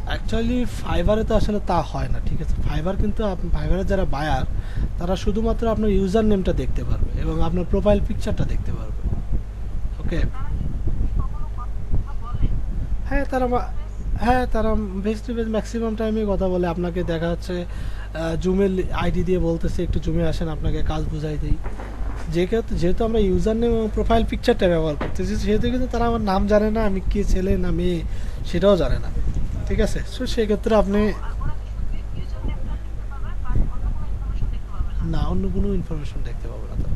Actually ফাইবারে তো আসলে তা হয় না, ঠিক আছে। ফাইবার কিন্তু ফাইবারের যারা বায়ার তারা শুধুমাত্র আপনার ইউজার নেমটা দেখতে পারবে এবং আপনার প্রোফাইল পিকচারটা দেখতে পারবে। ওকে। হ্যাঁ তারা হ্যাঁ তারা ফেস টু ফেস ম্যাক্সিমাম টাইমে কথা বলে। আপনাকে দেখা যাচ্ছে জুমের আইডি দিয়ে বলতেছে একটু জুমে আসেন, আপনাকে কাজ বুঝাই দিই। যেহেতু আমরা ইউজার নেম এবং প্রোফাইল পিকচারটা ব্যবহার করতেছি, সেহেতু কিন্তু তারা আমার নাম জানে না, আমি কে ছেলে না মেয়ে সেটাও জানে না, ঠিক আছে। সো সেক্ষেত্রে আপনি না, অন্য কোনো ইনফরমেশন দেখতে পাবো না তো।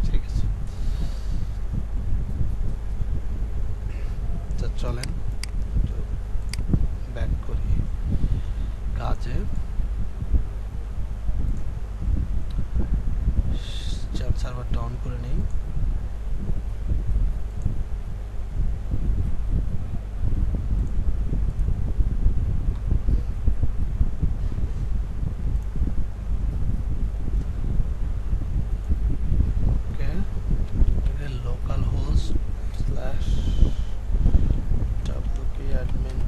ঠিক আছে, আচ্ছা চলেন ব্যাক করি কাজে। সার্ভারটা অন করে নেই। Okay, localhost slash wk admin।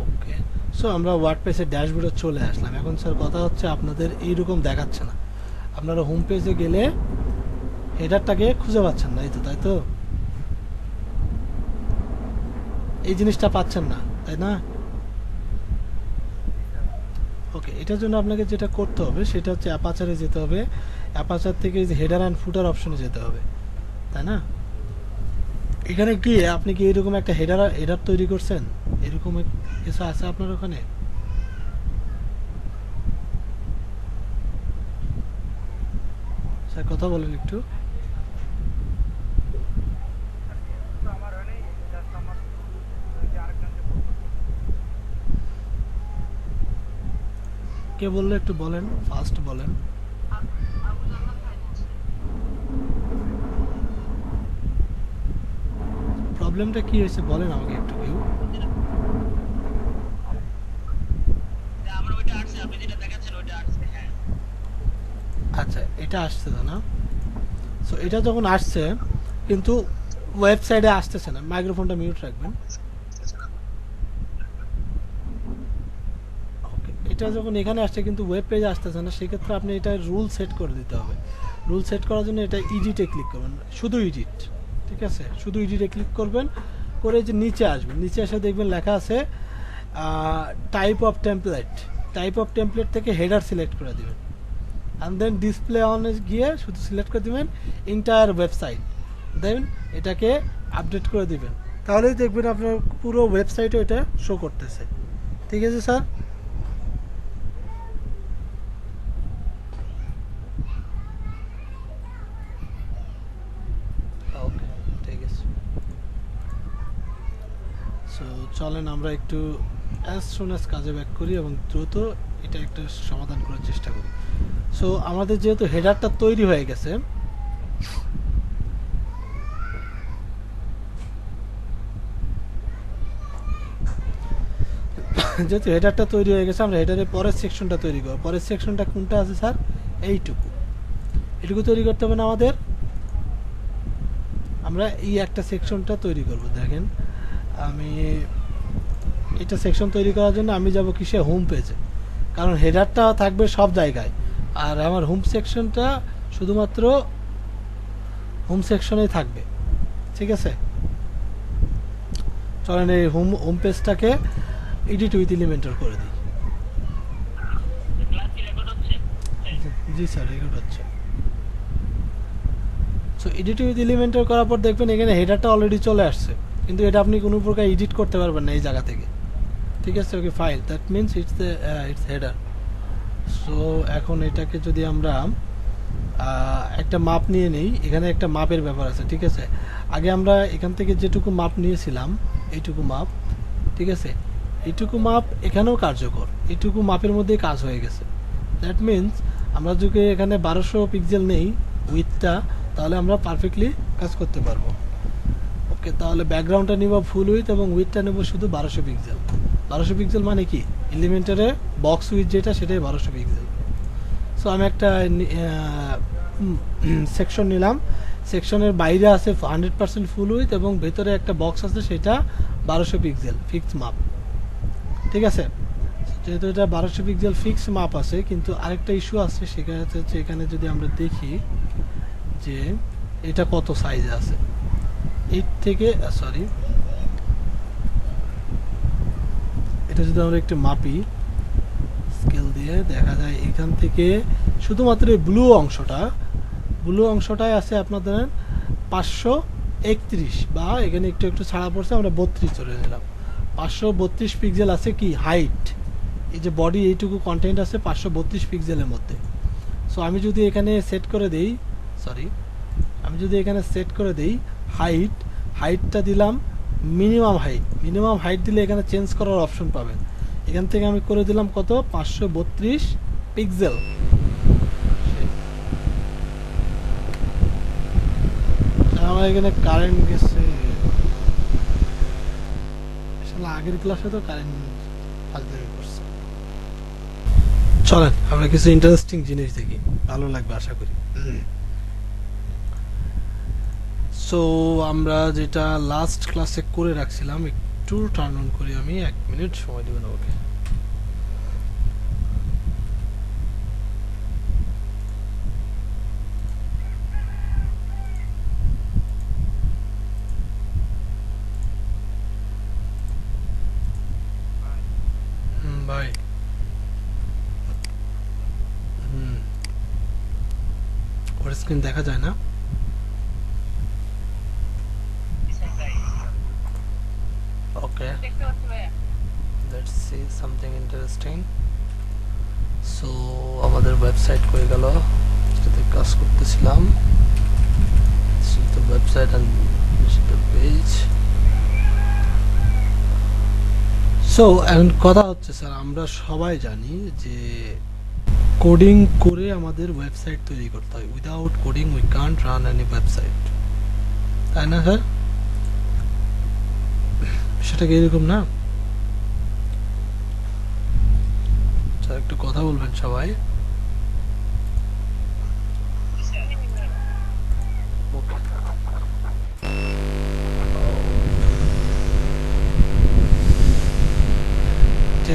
Okay, so আমরা ওয়ার্ডপ্রেসের ড্যাশবোর্ডে চলে আসলাম। এখন স্যার কথা হচ্ছে, আপনাদের এইরকম দেখাচ্ছে না। আপনারা হোম পেজে গেলে হেডারটাকে খুঁজে পাচ্ছেন না, এই তো, তাই তো? এই জিনিসটা পাচ্ছেন না, তাই না? ওকে, এটার জন্য আপনাকে যেটা করতে হবে সেটা হচ্ছে অ্যাপাচারে যেতে হবে। অ্যাপাচার থেকে যে হেডার অ্যান্ড ফুটার অপশনে যেতে হবে, তাই না? এখানে গিয়ে আপনি কি এরকম একটা হেডার হেডার তৈরি করছেন? এরকম কিছু আছে আপনার ওখানে? স্যার কথা বলেন একটু। কে বললো একটু বলেন, ফার্স্ট বলেন। প্রবলেমটা কি হয়েছে বলেন আমাকে একটু কেউ। আচ্ছা, এটা আসছে তো না? সো এটা যখন আসছে কিন্তু ওয়েবসাইটে আসতেছে না। মাইক্রোফোনটা মিউট রাখবেন। ওকে, এটা যখন এখানে আসছে কিন্তু ওয়েব পেজে আসতেছে না, সেক্ষেত্রে আপনি এটা রুল সেট করে দিতে হবে। রুল সেট করার জন্য এটা ইডিটে ক্লিক করবেন, শুধু ইডিট, ঠিক আছে? শুধু ইডিটে ক্লিক করবেন, করে যে নিচে আসবেন, নিচে এসে দেখবেন লেখা আছে type of template. Type of template থেকে হেডার সিলেক্ট করে দেবেন, অ্যান্ড দেন ডিসপ্লে অনে গিয়ে শুধু সিলেক্ট করে দেবেন ইন্টায়ার ওয়েবসাইট। দেন এটাকে আপডেট করে দিবেন, তাহলেই দেখবেন আপনার পুরো ওয়েবসাইটে এটা শো করতেছে। ঠিক আছে স্যার? ওকে, ঠিক আছে। সো চলেন আমরা একটু অ্যাজ সুন অ্যাজ কাজে ব্যাক করি এবং দ্রুত এটা একটা সমাধান করার চেষ্টা করি। সো আমাদের যেহেতু হেডারটা তৈরি হয়ে গেছে, যেহেতু হেডারটা তৈরি হয়ে গেছে, আমরা হেডারের পরের সেকশনটা তৈরি করব। পরের সেকশনটা কোনটা আছে স্যার? এইটুকু, এটুকু তৈরি করতে হবে না আমাদের। আমরা এই একটা সেকশনটা তৈরি করব। দেখেন, আমি এটা সেকশন তৈরি করার জন্য আমি যাব কিসে? হোম পেজে, কারণ হেডারটা থাকবে সব জায়গায় আর আমার হোম সেকশনটা শুধুমাত্র হোম সেকশনেই থাকবে, ঠিক আছে? চলেন এই হোম পেজটাকে এডিট উইথ এলিমেন্টর করে দিই। জি স্যার, রেকর্ড হচ্ছে। সো এডিট উইথ এলিমেন্টর করার পর দেখবেন এখানে হেডারটা অলরেডি চলে আসছে। কিন্তু এটা আপনি কোনো প্রকার এডিট করতে পারবেন না এই জায়গা থেকে, ঠিক আছে। Okay, file that means it's header. So এখন এটাকে যদি আমরা একটা মাপ নিয়ে নেই, এখানে একটা মাপের ব্যাপার আছে, ঠিক আছে। আগে আমরা এখান থেকে যেটুকু মাপ নিয়েছিলাম, এইটুকু মাপ, ঠিক আছে, এইটুকু মাপ এখানেও কার্যকর, এইটুকু মাপের মধ্যেই কাজ হয়ে গেছে। দ্যাট মিনস আমরা যদি এখানে 1200 পিক্সেল নেই উইথটা, তাহলে আমরা পারফেক্টলি কাজ করতে পারবো। ওকে, তাহলে ব্যাকগ্রাউন্ডটা নিব ফুল উইথ এবং উইথটা নেব শুধু 1200 পিক্সেল। 1200 পিক্সেল মানে কি, এলিমেন্টারে বক্স উইথ যেটা সেটাই 1200 পিক্সেল। সো আমি একটা সেকশন নিলাম, সেকশনের বাইরে আছে 100% ফুল উইথ এবং ভেতরে একটা বক্স আছে সেটা 1200 পিক্সেল ফিক্স মাপ, ঠিক আছে। যেহেতু এটা 1200 পিক্সেল ফিক্স মাপ আছে, কিন্তু আরেকটা ইস্যু আছে, সেখানে হচ্ছে এখানে যদি আমরা দেখি যে এটা কত সাইজে আছে, 8 থেকে সরি, এটা যদি আমরা একটু মাপি স্কেল দিয়ে, দেখা যায় এখান থেকে শুধুমাত্র ব্লু অংশটাই আছে আপনাদের 531, বা এখানে একটু একটু ছাড়া পড়ছে, আমরা 32 ধরে নিলাম। 532 পিক্সেল আছে কি হাইট, এই যে বডি এইটুকু কন্টেন্ট আছে 532 পিক্সেলের মধ্যে। সো আমি যদি এখানে সেট করে দেই, হাইটটা দিলাম মিনিমাম হাইট দিলে এখানে চেঞ্জ করার অপশন পাবেন। এখান থেকে আমি করে দিলাম কত, 532 পিক্সেল। আমার এখানে কারেন্ট গেছে, আগের ক্লাসে তো কারেন্ট ফাজলামি করছে। চলেন আমরা কিছু ইন্টারেস্টিং জিনিস দেখি, ভালো লাগবে আশা করি। সো আমরা যেটা লাস্ট ক্লাসে করে রাখছিলাম, একটু টার্ন অন করি, আমি 1 মিনিট সময় দেবেন ওকে। ভাই ওর স্ক্রিন দেখা যায় না? Okay, let's see something interesting. So আমাদের ওয়েবসাইট হয়ে গেল, যেটাতে কাজ করতেছিলাম, the website and the page. So এখন কথা হচ্ছে স্যার, আমরা সবাই জানি যে কোডিং করে আমাদের ওয়েবসাইট তৈরি করতে হয়, without coding we can't run any website, তাই না স্যার? সেটা কি এরকম না? স্যার একটু কথা বলবেন সবাই।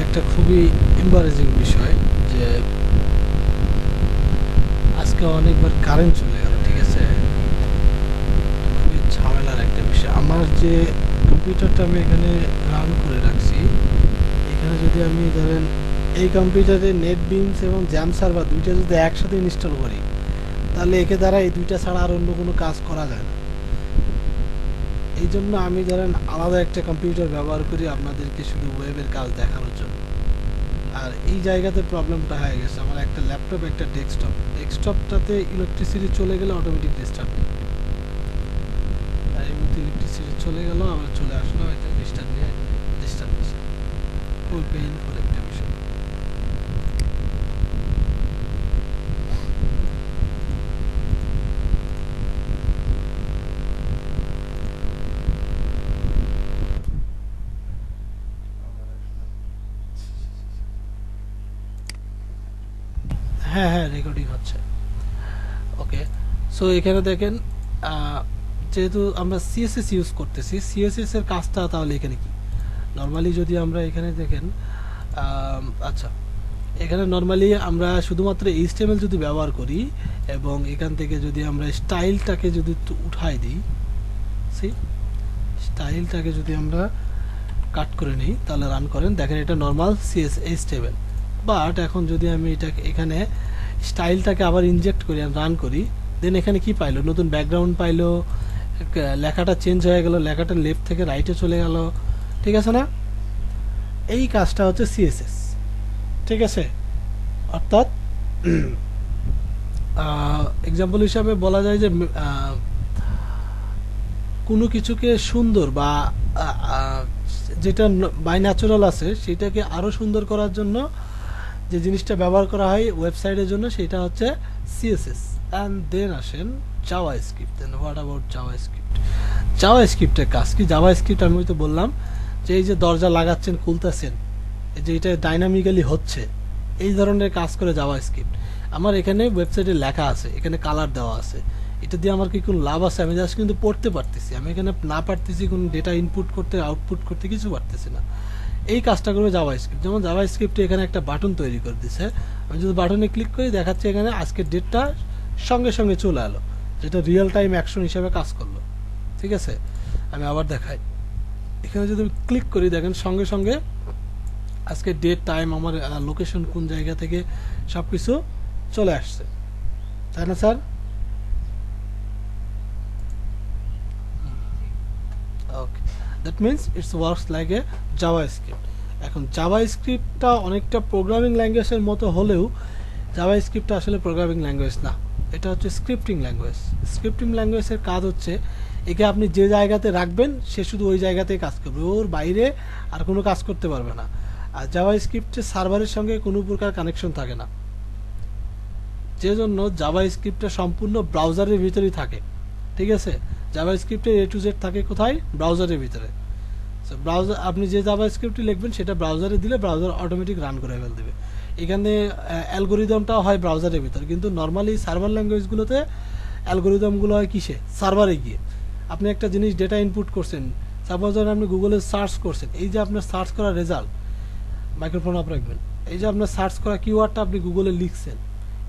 একটা খুবই এম্বারেজিং বিষয় যে আজকে অনেকবার কারেন্ট চলে গেল, ঠিক আছে, খুবই ঝামেলার একটা বিষয়। আমার যে কম্পিউটারটা আমি এখানে রান করে রাখছি, এখানে যদি আমি ধরেন এই কম্পিউটারে নেটবিনস এবং জ্যাম সার্ভার দুইটা যদি একসাথে ইনস্টল করি, তাহলে একে দ্বারা এই দুইটা ছাড়া আর অন্য কোনো কাজ করা যায় না। এই জন্য আমি ধরেন আলাদা একটা কম্পিউটার ব্যবহার করি আপনাদেরকে শুধু ওয়েবের কাজ দেখানোর জন্য। আর এই জায়গাতে প্রবলেমটা হয়ে গেছে, আমার একটা ল্যাপটপ একটা ডেস্কটপটাতে ইলেকট্রিসিটি চলে গেলে অটোমেটিক ডিস্টার্ব নেই, আর এই মধ্যে ইলেকট্রিসিটি চলে গেল, আবার চলে আসলো, এটা ডিস্টার্ব খুব পেইনফুল একটা বিষয়। হ্যাঁ, রেকর্ডিং হচ্ছে। ওকে, সো এখানে দেখেন যেহেতু আমরা সিএসএস ইউজ করতেছি, সিএসএস এর কাজটা তাহলে এখানে কি, নর্মালি যদি আমরা এখানে দেখেন, আচ্ছা, এখানে নর্মালি আমরা শুধুমাত্র এইচটিএমএল যদি ব্যবহার করি এবং এখান থেকে যদি আমরা স্টাইলটাকে যদি একটু উঠাই দিই, স্টাইলটাকে যদি আমরা কাট করে নিই, তাহলে রান করেন, দেখেন এটা নর্মাল এইচটিএমএল। বাট এখন যদি আমি এটাকে এখানে স্টাইলটাকে আবার ইনজেক্ট করি আর রান করি, দেন এখানে কি পাইলো, নতুন ব্যাকগ্রাউন্ড পাইলো, লেখাটা চেঞ্জ হয়ে গেল, লেখাটা লেফট থেকে রাইটে চলে গেল, ঠিক আছে না? এই কাজটা হচ্ছে সিএসএস, ঠিক আছে। অর্থাৎ এক্সাম্পল হিসাবে বলা যায় যে কোনো কিছুকে সুন্দর বা যেটা বাই ন্যাচারাল আছে সেটাকে আরও সুন্দর করার জন্য যে জিনিসটা ব্যবহার করা হয় ওয়েবসাইটের জন্য, সেটা হচ্ছে সিএসএস। অ্যান্ড দেন আসেন JavaScript. Then what about JavaScript? জাভা স্ক্রিপ্টের কাজ কি? জাভা স্ক্রিপ্ট আমি তো বললাম যে এই যে দরজা লাগাচ্ছেন খুলতেছেন, যে এটা ডাইনামিক্যালি হচ্ছে, এই ধরনের কাজ করে জাভা স্ক্রিপ্ট। আমার এখানে ওয়েবসাইটে লেখা আছে, এখানে কালার দেওয়া আছে, এটা দিয়ে আমার কি কোনো লাভ আছে? আমি জাস্ট কিন্তু পড়তে পারতেছি, আমি এখানে না পারতেছি কোনো ডেটা ইনপুট করতে, আউটপুট করতে কিছু পারতেছি না। এই কাজটা করবে জাভা স্ক্রিপ্ট। যেমন জাভা স্ক্রিপ্টে এখানে একটা বাটন তৈরি করে দিচ্ছে, আমি যদি বাটনে ক্লিক করি দেখাচ্ছে এখানে আজকের ডেটটা সঙ্গে সঙ্গে চলে এলো, যেটা রিয়েল টাইম অ্যাকশন হিসাবে কাজ করলো, ঠিক আছে। আমি আবার দেখাই, এখানে যদি ক্লিক করি দেখেন সঙ্গে সঙ্গে আজকে ডেট, টাইম, আমার লোকেশন কোন জায়গা থেকে সব কিছু চলে আসছে, তাই না sir? Okay, that means it's works like a Java script. এখন জাভা স্ক্রিপ্টটা অনেকটা প্রোগ্রামিং ল্যাঙ্গুয়েজের মতো হলেও জাভা স্ক্রিপ্টটা আসলে প্রোগ্রামিং ল্যাঙ্গুয়েজ না, এটা হচ্ছে স্ক্রিপ্টিং ল্যাঙ্গুয়েজ। স্ক্রিপ্টিং ল্যাঙ্গুয়েজের কাজ হচ্ছে একে আপনি যে জায়গাতে রাখবেন সে শুধু ওই জায়গাতেই কাজ করবে, ওর বাইরে আর কোনো কাজ করতে পারবে না। আর জাভা স্ক্রিপ্টে সার্ভারের সঙ্গে কোনো প্রকার কানেকশন থাকে না, যে জন্য জাভা স্ক্রিপ্টটা সম্পূর্ণ ব্রাউজারের ভিতরেই থাকে, ঠিক আছে। জাভা স্ক্রিপ্টের এ টু জেড থাকে কোথায়? ব্রাউজারের ভিতরে। সো ব্রাউজার, আপনি যে জাভা স্ক্রিপ্টটি লিখবেন সেটা ব্রাউজারে দিলে ব্রাউজার অটোমেটিক রান করে ফেল দেবে। এখানে অ্যালগোরিদমটাও হয় ব্রাউজারের ভিতরে, কিন্তু নর্মালি সার্ভার ল্যাঙ্গুয়েজগুলোতে অ্যালগোরিদমগুলো হয় কিসে? সার্ভারে গিয়ে। আপনি একটা জিনিস ডেটা ইনপুট করছেন, সাপোজ ধরেন আপনি গুগলে সার্চ করছেন, এই যে আপনার সার্চ করা রেজাল্ট, মাইক্রোফোন আপ রাখবেন, এই যে আপনার সার্চ করা কিওয়ার্ডটা আপনি গুগলে লিখছেন,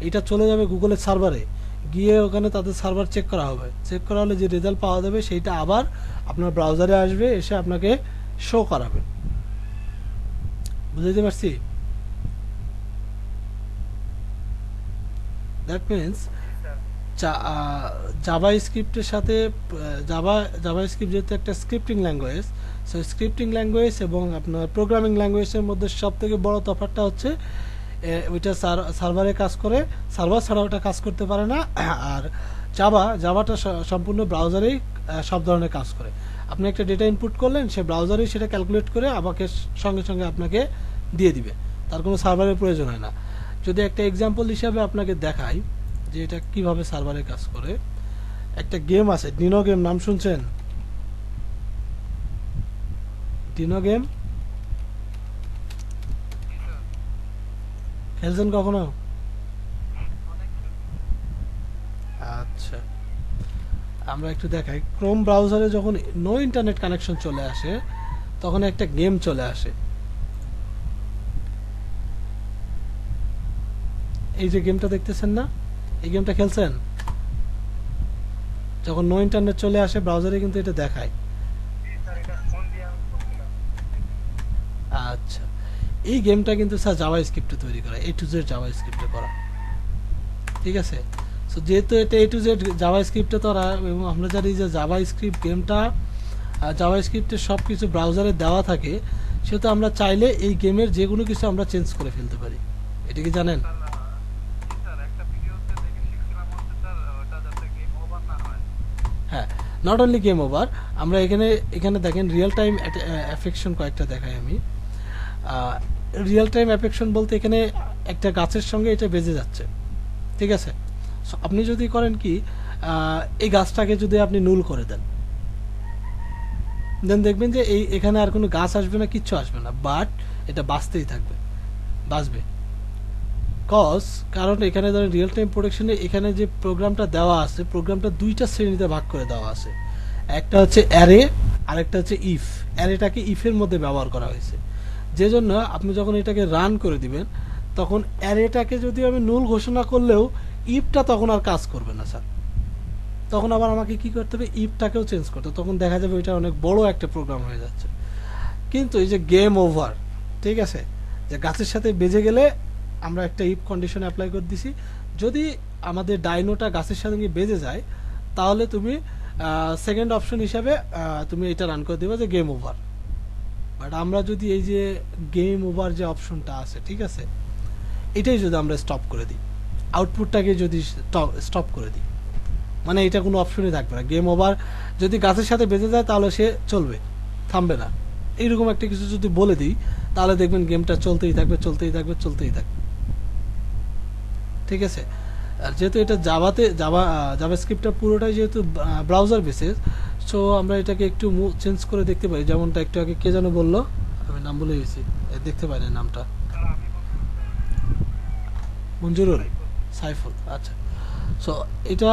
এইটা চলে যাবে গুগলের সার্ভারে, গিয়ে ওখানে তাদের সার্ভার চেক করা হবে, চেক করা হলে যে রেজাল্ট পাওয়া যাবে সেইটা আবার আপনার ব্রাউজারে আসবে, এসে আপনাকে শো করাবে। বুঝতে পারছি? দ্যাট মিনস জাভা স্ক্রিপ্টের সাথে জাভা স্ক্রিপ্ট যেহেতু একটা scripting language, so scripting language এবং আপনার প্রোগ্রামিং ল্যাঙ্গুয়েজের মধ্যে সব থেকে বড় তফাৎটা হচ্ছে ওইটা সার্ভারে কাজ করে, সার্ভার ছাড়া ওটা কাজ করতে পারে না। আর জাভাটা সম্পূর্ণ ব্রাউজারেই সব ধরনের কাজ করে। আপনি একটা ডেটা ইনপুট করলেন, সে ব্রাউজারেই সেটা ক্যালকুলেট করে আমাকে সঙ্গে সঙ্গে আপনাকে দিয়ে দিবে, তার কোনো সার্ভারের প্রয়োজন হয় না। যদি একটা এক্সাম্পল হিসাবে আপনাকে দেখাই যে এটা কিভাবে সার্ভারে কাজ করে, একটা গেম আছে ডিনো গেম, নাম শুনছেন? ডিনো গেম খেলছেন কখনো? আচ্ছা, আমরা একটু দেখাই। ক্রোম ব্রাউজারে যখন নো ইন্টারনেট কানেকশন চলে আসে তখন একটা গেম চলে আসে, এই যে গেমটা দেখতেছেন না, এই গেমটা খেলছেন? যখন নো ইন্টারনেট চলে আসে ব্রাউজারে কিন্তু এটা দেখায়। আচ্ছা, এই গেমটা কিন্তু স্যার জাভা স্ক্রিপ্টে তৈরি করা, এ টু জেড জাভা স্ক্রিপ্টে করা, ঠিক আছে। সো যেহেতু এটা এ টু জেড জাভা স্ক্রিপ্টে করা, এবং আমরা জানি যে জাভা স্ক্রিপ্ট গেমটা জাভা স্ক্রিপ্টের সব কিছু ব্রাউজারে দেওয়া থাকে, সেহেতু আমরা চাইলে এই গেমের যে কোনো কিছু আমরা চেঞ্জ করে ফেলতে পারি। এটা কি জানেন? হ্যাঁ, নট অনলি গেম ওভার, আমরা এখানে এখানে দেখেন রিয়েল টাইম অ্যাফেকশন কয়েকটা দেখাই আমি। রিয়েল টাইম অ্যাফেকশন বলতে এখানে একটা গাছের সঙ্গে এটা বেজে যাচ্ছে, ঠিক আছে। সো আপনি যদি করেন কি, এই গাছটাকে যদি আপনি নুল করে দেন, দেন দেখবেন যে এখানে আর কোনো গাছ আসবে না, কিচ্ছু আসবে না, বাট এটা বাঁচতেই থাকবে, বাঁচবে। কারণ এখানে ধরেন রিয়েল টাইম প্রোটেকশনে এখানে যে প্রোগ্রামটা দেওয়া আছে, প্রোগ্রামটা দুইটা শ্রেণীতে ভাগ করে দেওয়া আছে। একটা হচ্ছে অ্যারে, আরেকটা হচ্ছে ইফ। অ্যারেটাকে ইফের মধ্যে ব্যবহার করা হয়েছে, যে জন্য আপনি যখন এটাকে রান করে দিবেন তখন অ্যারেটাকে যদি আমি নুল ঘোষণা করলেও ইফটা তখন আর কাজ করবে না স্যার, তখন আবার আমাকে কি করতে হবে? ইফটাকেও চেঞ্জ করতে হবে, তখন দেখা যাবে ওইটা অনেক বড় একটা প্রোগ্রাম হয়ে যাচ্ছে। কিন্তু এই যে গেম ওভার, ঠিক আছে, যে গাছের সাথে বেজে গেলে আমরা একটা ইফ কন্ডিশন অ্যাপ্লাই করে দিছি, যদি আমাদের ডাইনোটা গাছের সাথে গিয়ে বেজে যায় তাহলে তুমি সেকেন্ড অপশন হিসাবে তুমি এটা রান করে দেবে যে গেম ওভার। বাট আমরা যদি এই যে গেম ওভার যে অপশনটা আছে, ঠিক আছে, এটাই যদি আমরা স্টপ করে দিই, আউটপুটটাকে যদি স্টপ করে দিই, মানে এটা কোনো অপশনই থাকবে না। গেম ওভার যদি গাছের সাথে বেঁচে যায় তাহলে সে চলবে, থামবে না। এইরকম একটা কিছু যদি বলে দিই তাহলে দেখবেন গেমটা চলতেই থাকবে, চলতেই থাকবে, চলতেই থাকবে। ঠিক আছে। আর যেহেতু এটা জাভা স্ক্রিপ্টটা পুরোটাই যেহেতু ব্রাউজার বেসিস, সো আমরা এটাকে একটু চেঞ্জ করে দেখতে পারি। যেমনটা একটু আগে কে যেন বললো, আমি নাম বলে গেছি, দেখতে পাই না নামটা। মঞ্জুরুল, সাইফুল, আচ্ছা। সো এটা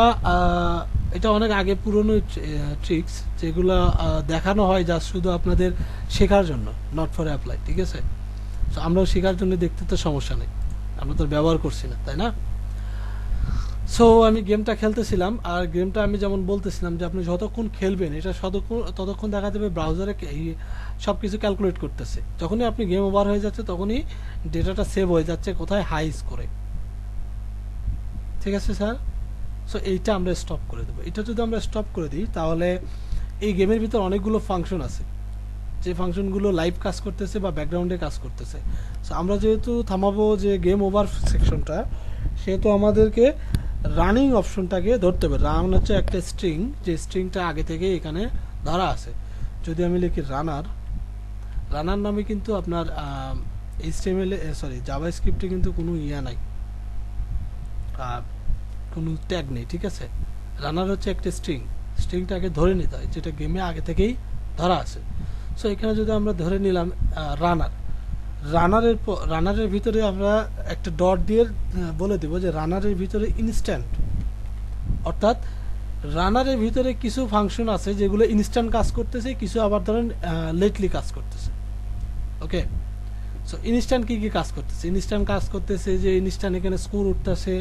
এটা অনেক আগে পুরনো ট্রিক্স, যেগুলো দেখানো হয় যা শুধু আপনাদের শেখার জন্য, নট ফর অ্যাপ্লাই। ঠিক আছে। সো আমরাও শেখার জন্য দেখতে তো সমস্যা নেই, আমরা তো ব্যবহার করছি না, তাই না? সো আমি গেমটা খেলতেছিলাম, আর গেমটা আমি যেমন বলতেছিলাম যে আপনি যতক্ষণ খেলবেন এটা ততক্ষণ দেখা যাবে ব্রাউজারে সব কিছু ক্যালকুলেট করতেছে। যখনই আপনি গেম ওভার হয়ে যাচ্ছে তখনই ডেটাটা সেভ হয়ে যাচ্ছে কোথায়, হাই স্কোরে। ঠিক আছে স্যার। সো এইটা আমরা স্টপ করে দেবো। এটা যদি আমরা স্টপ করে দিই তাহলে এই গেমের ভিতর অনেকগুলো ফাংশন আছে, যে ফাংশনগুলো লাইভ কাজ করতেছে বা ব্যাকগ্রাউন্ডে কাজ করতেছে। সো আমরা যেহেতু থামাবো যে গেম ওভার সেকশনটা, সেহেতু আমাদেরকে রানিং অপশনটাকে ধরতে হবে। রান হচ্ছে একটা স্ট্রিং, যে স্ট্রিংটা আগে থেকে এখানে ধরা আছে। যদি আমি লিখি রানার, রানার নামে কিন্তু আপনার এইচটিএমএল সরি জাভা স্ক্রিপ্টে কিন্তু কোনো নাই, কোনো ট্যাগ নেই। ঠিক আছে। রানার হচ্ছে একটা স্ট্রিংটাকে ধরে নিতে হয়, যেটা গেমে আগে থেকেই ধরা আছে। সো এখানে যদি আমরা ধরে নিলাম রানারের ভিতরে আমরা একটা ডট দিয়ে বলে দেব যে রানারের ভিতরে ইনস্ট্যান্ট, অর্থাৎ রানারের ভিতরে কিছু ফাংশন আছে যেগুলো ইনস্ট্যান্ট কাজ করতেছে, কিছু আবার ধরেন লেটলি কাজ করতেছে। ওকে। সো ইনস্ট্যান্ট কী কী কাজ করতেছে? ইনস্ট্যান্ট কাজ করতেছে যে ইনস্ট্যান্ট এখানে স্কোর উঠতেছে,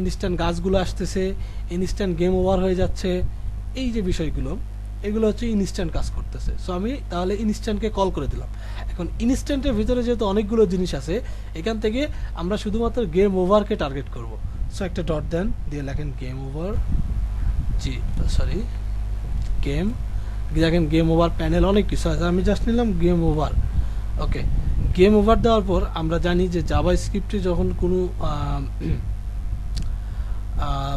ইনস্ট্যান্ট গাছগুলো আসতেছে, ইনস্ট্যান্ট গেম ওভার হয়ে যাচ্ছে। এই যে বিষয়গুলো, এগুলো হচ্ছে ইনস্ট্যান্ট কাজ করতেছে। সো আমি তাহলে ইনস্ট্যান্টকে কল করে দিলাম। এখন ইনস্ট্যান্টের ভিতরে যেহেতু অনেকগুলো জিনিস আছে, এখান থেকে আমরা শুধুমাত্র গেম ওভারকে টার্গেট করব। সো একটা ডট দেন, দিয়ে লেখেন গেম ওভার, দেখেন গেম ওভার প্যানেল অনেক কিছু আছে, আমি জাস্ট নিলাম গেম ওভার। ওকে। গেম ওভার দেওয়ার পর আমরা জানি যে জাভা স্ক্রিপ্টে যখন কোনো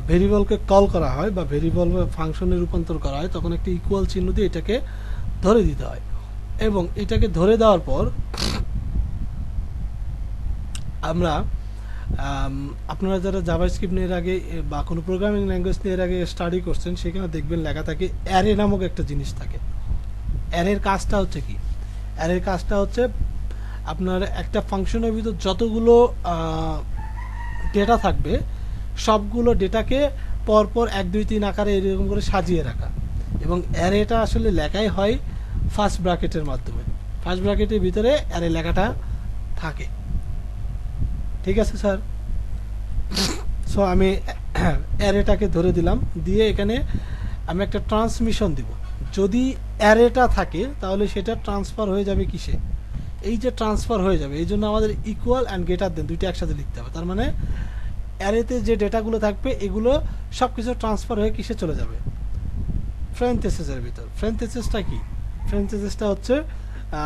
ভেরিয়েবলকে কল করা হয় বা ভেরিয়েবল ফাংশনে রূপান্তর করা হয়, তখন একটি ইকুয়াল চিহ্ন দিয়ে এটাকে ধরে দিতে হয়। এবং এটাকে ধরে দেওয়ার পর আমরা আপনারা যারা জাভা স্ক্রিপ্ট নিয়ে আগে বা কোনো প্রোগ্রামিং ল্যাঙ্গুয়েজ নিয়ে আগে স্টাডি করছেন, সেখানে দেখবেন লেখা থাকে অ্যারে নামক একটা জিনিস থাকে। অ্যারের কাজটা হচ্ছে কি? অ্যারের কাজটা হচ্ছে আপনার একটা ফাংশনের ভিতর যতগুলো ডেটা থাকবে সবগুলো ডেটাকে পরপর 1 2 3 আকারে এরকম করে সাজিয়ে রাখা। এবং অ্যারেটা আসলে লেখাই হয় ফার্স্ট ব্র্যাকেটের মাধ্যমে। ফার্স্ট ব্র্যাকেটের ভিতরে অ্যারে লেখাটা থাকে। ঠিক আছে স্যার। সো আমি অ্যারেটাকে ধরে দিলাম, দিয়ে এখানে আমি একটা ট্রান্সমিশন দিব। যদি অ্যারেটা থাকে তাহলে সেটা ট্রান্সফার হয়ে যাবে কিসে? এই যে ট্রান্সফার হয়ে যাবে, এই জন্য আমাদের ইকুয়াল অ্যান্ড গ্রেটার দেন দুইটা একসাথে লিখতে হবে। তার মানে অ্যারেতে যে ডেটাগুলো থাকবে এগুলো সব কিছু ট্রান্সফার হয়ে কিসে চলে যাবে? প্যারেনথেসিসের ভিতর। প্যারেনথেসিসটা কি? প্যারেনথেসিসটা হচ্ছে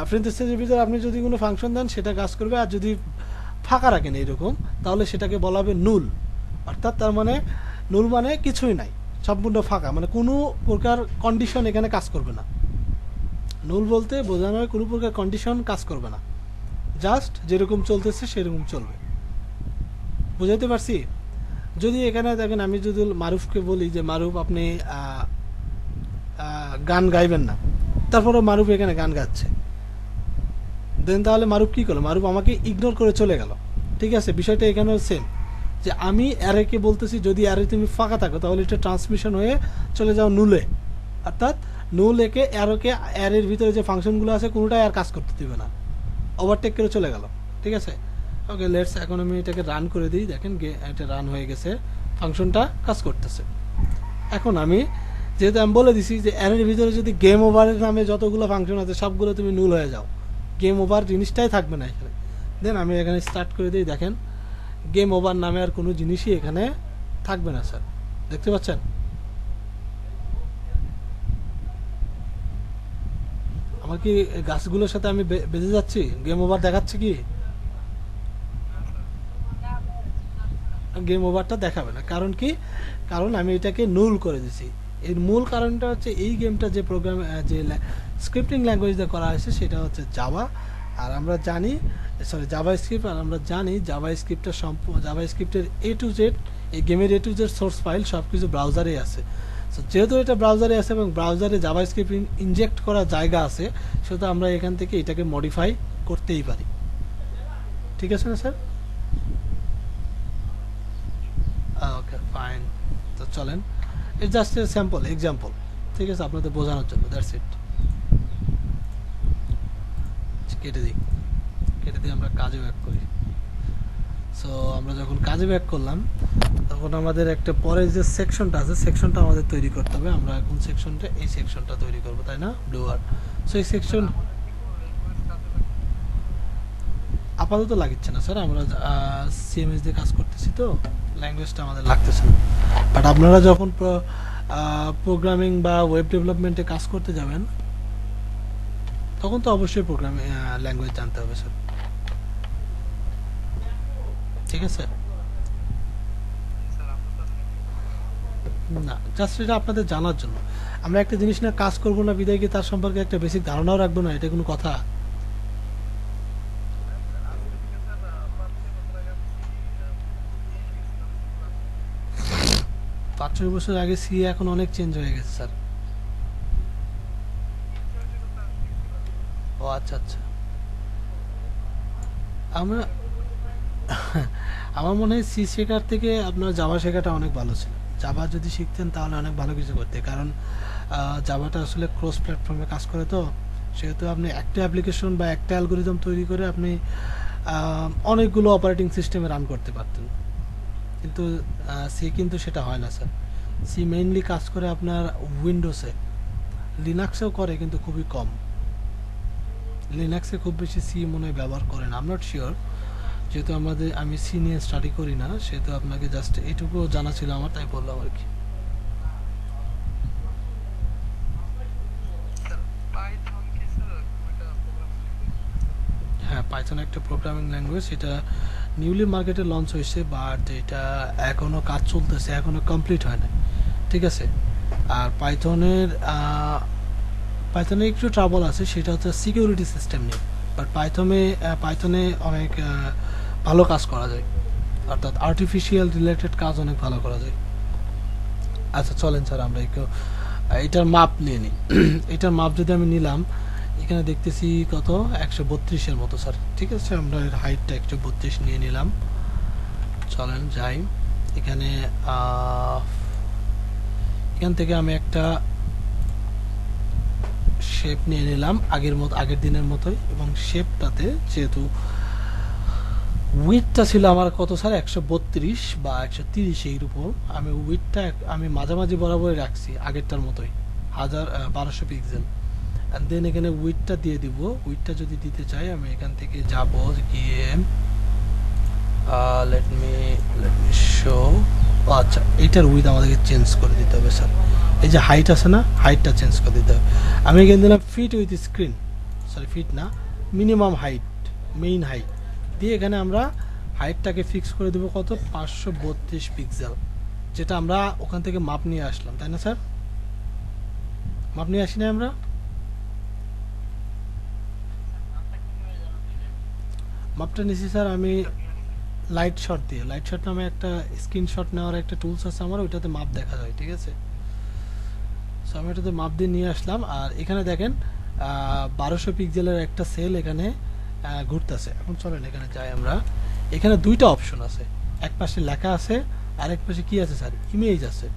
প্যারেনথেসিসের ভিতর আপনি যদি কোনো ফাংশন দেন সেটা কাজ করবে, আর যদি ফাঁকা রাখেন এইরকম, তাহলে সেটাকে বলা হবে নুল। অর্থাৎ তার মানে নুল মানে কিছুই নাই, সম্পূর্ণ ফাঁকা, মানে কোনো প্রকার কন্ডিশন এখানে কাজ করবে না। নুল বলতে বোঝানো হয় কোনো প্রকার কন্ডিশন কাজ করবে না, জাস্ট যেরকম চলতেছে সেরকম চলবে। বুঝাইতে পারছি? যদি এখানে দেখেন আমি যদি মারুফকে বলি যে মারুফ আপনি গান গাইবেন না, তারপরে মারুফ এখানে গান গাচ্ছে, দেন তাহলে মারুফ কী করলো? মারুফ আমাকে ইগনোর করে চলে গেল। ঠিক আছে। বিষয়টা এখানেও সেম, যে আমি অ্যারেকে বলতেছি যদি অ্যারে তুমি ফাঁকা থাকো তাহলে এটা ট্রান্সমিশন হয়ে চলে যাও নুলে। অর্থাৎ নুল একে অ্যারের ভিতরে যে ফাংশনগুলো আছে কোনোটাই আর কাজ করতে দিবে না, ওভারটেক করে চলে গেল। ঠিক আছে। ওকে লেটস, এখন আমি এটাকে রান করে দিই। দেখেন এটা রান হয়ে গেছে, ফাংশনটা কাজ করতেছে। এখন আমি যেহেতু আমি বলে দিছি যে অ্যারের ভিতরে যদি গেম ওভারের নামে যতগুলো ফাংশন আছে সবগুলো তুমি নুল হয়ে যাও, গেম ওভার জিনিসটাই থাকবে না এখানে। দেন আমি এখানে স্টার্ট করে দিই। দেখেন গেম ওভার নামে আর কোনো জিনিসই এখানে থাকবে না স্যার, দেখতে পাচ্ছেন? আমার কি গাছগুলোর সাথে আমি বেঁধে যাচ্ছি? গেম ওভার দেখাচ্ছে কি? গেম ওভারটা দেখাবে না, কারণ কি? কারণ আমি এটাকে নুল করে দিছি। এর মূল কারণটা হচ্ছে এই গেমটা যে প্রোগ্রাম, যে স্ক্রিপ্টিং ল্যাঙ্গুয়েজ দিয়ে করা হয়েছে সেটা হচ্ছে জাভা। আর আমরা জানি, সরি, জাভা স্ক্রিপ্ট। আর আমরা জানি জাভা স্ক্রিপ্টের জাভা স্ক্রিপ্টের A to Z, এই গেমের A to Z source file সব কিছু ব্রাউজারেই আছে। সো যেহেতু এটা ব্রাউজারে আছে এবং ব্রাউজারে জাভা স্ক্রিপ্ট ইনজেক্ট করার জায়গা আছে, সেহেতু আমরা এখান থেকে এটাকে মডিফাই করতেই পারি। ঠিক আছে না স্যার? ওকে, ফাইন। তো চলেন, it's just a sample example, ঠিক আছে, আপনাদের বোঝানোর জন্য, দ্যাটস ইট। কেটে দিই, কেটে দিয়ে আমরা কাজে ব্যাক করি। সো আমরা যখন কাজে ব্যাক করলাম, তখন আমাদের একটা পরে যে সেকশনটা আছে, সেকশনটা আমাদের তৈরি করতে হবে। আমরা এখন সেকশনটা, এই সেকশনটা তৈরি করবো, তাই না? ব্লু আর, সো এই সেকশন আপাতত লাগিচ্ছে না স্যার, আমরা সিএমএস দিয়ে কাজ করতেছি, তো ল্যাঙ্গুয়েজটা আমাদের লাগতেছে না। বাট আপনারা যখন প্রোগ্রামিং বা ওয়েব ডেভেলপমেন্টে কাজ করতে যাবেন, তখন তো অবশ্যই প্রোগ্রামিং ল্যাঙ্গুয়েজ জানতে হবে স্যার। ঠিক আছে? না, জাস্ট এটা আপনাদের জানার জন্য। আমরা একটা জিনিস নিয়ে কাজ করবো না বিদায় কি তার সম্পর্কে একটা বেসিক ধারণাও রাখবো না, এটা কোনো কথা? 5-6 বছর আগে সি এখন অনেক চেঞ্জ হয়ে গেছে স্যার। ও আচ্ছা আচ্ছা। আমরা আমার মনে হয় সি শেখার থেকে আপনার জাভা শেখাটা অনেক ভালো ছিল। জাভা যদি শিখতেন তাহলে অনেক ভালো কিছু করতে, কারণ জাভাটা আসলে ক্রস প্ল্যাটফর্মে কাজ করে, তো সেহেতু আপনি একটা অ্যাপ্লিকেশন বা একটা অ্যালগোরিদম তৈরি করে আপনি অনেকগুলো অপারেটিং সিস্টেমে রান করতে পারতেন। কিন্তু সি কিন্তু সেটা হয় না স্যার। সি মেইনলি কাজ করে আপনার উইন্ডোজে, লিনাক্সেও করে কিন্তু খুবই কম। লিনাক্সে খুব বেশি সি মনে হয় ব্যবহার করে না, আই এম নট শিওর। যেহেতু আমি সি নিয়ে স্টাডি করি না, সেহেতু আপনাকে জাস্ট এইটুকু জানা ছিল আমার, তাই বললাম আর কি। হ্যাঁ, পাইথন একটা প্রোগ্রামিং ল্যাঙ্গুয়েজ, এটা নিউলি মার্কেটে লঞ্চ হয়েছে, বাট এটা এখনও কাজ চলতেছে, এখনও কমপ্লিট হয় না। ঠিক আছে? আর পাইথনে একটু ট্রাবল আছে, সেটা হচ্ছে সিকিউরিটি সিস্টেম নিয়ে। বাট পাইথনে অনেক ভালো কাজ করা যায়, অর্থাৎ আর্টিফিশিয়াল রিলেটেড কাজ অনেক ভালো করা যায়। আচ্ছা চলেন স্যার, আমরা একটু এটার মাপ নিয়ে নিই। এটার মাপ যদি আমি নিলাম, এখানে দেখতেছি কত, 132-এর মতো স্যার। ঠিক আছে, আমরা এর হাইটটা 132 নিয়ে নিলাম। চলেন যাই, এখানে এখান থেকে আমি একটা শেপ নিয়ে নিলাম আগের দিনের মতোই, এবং শেপটাতে যেহেতু উইথটা ছিল আমার কত স্যার, 132 বা 130, এর উপর আমি উইথটা আমি মাঝামাঝি বরাবরই রাখছি, আগেরটার মতোই, 1200 পিক্সেল। অ্যান্ড দেন এখানে উইথটা দিয়ে দিব। উইথটা যদি দিতে চাই, আমি এখান থেকে যাব গিয়ে লেট মি শো। আচ্ছা, এইটার উইথ আমাদেরকে চেঞ্জ করে দিতে হবে স্যার। এই যে হাইট আছে না, হাইটটা চেঞ্জ করে দিতে হবে। আমি এখানে দিলাম fit with screen, sorry fit না, মিনিমাম হাইট, মেইন হাইট দিয়ে এখানে আমরা হাইটটাকে ফিক্স করে দেবো কত, 532 পিক্সেল, যেটা আমরা ওখান থেকে মাপ নিয়ে আসলাম, তাই না স্যার? মাপ নিয়ে আসি না আমরা? মাপটা নিছি স্যার আমি লাইট শট দিয়ে। লাইট শট নামে একটা স্ক্রিনশট নেওয়ার একটা টুলস আছে আমার, ওইটাতে মাপ দেখা যায়। ঠিক আছে, সো আমি এটাতে মাপ দিয়ে নিয়ে আসলাম। আর এখানে দেখেন 1200 পিক্সেলের একটা সেল এখানে ঘুরতেছে। এখন চলেন এখানে যাই আমরা। এখানে দুইটা অপশন আছে, এক পাশে লেখা আছে, আরেক পাশে কি আছে স্যার, ইমেজ আছে।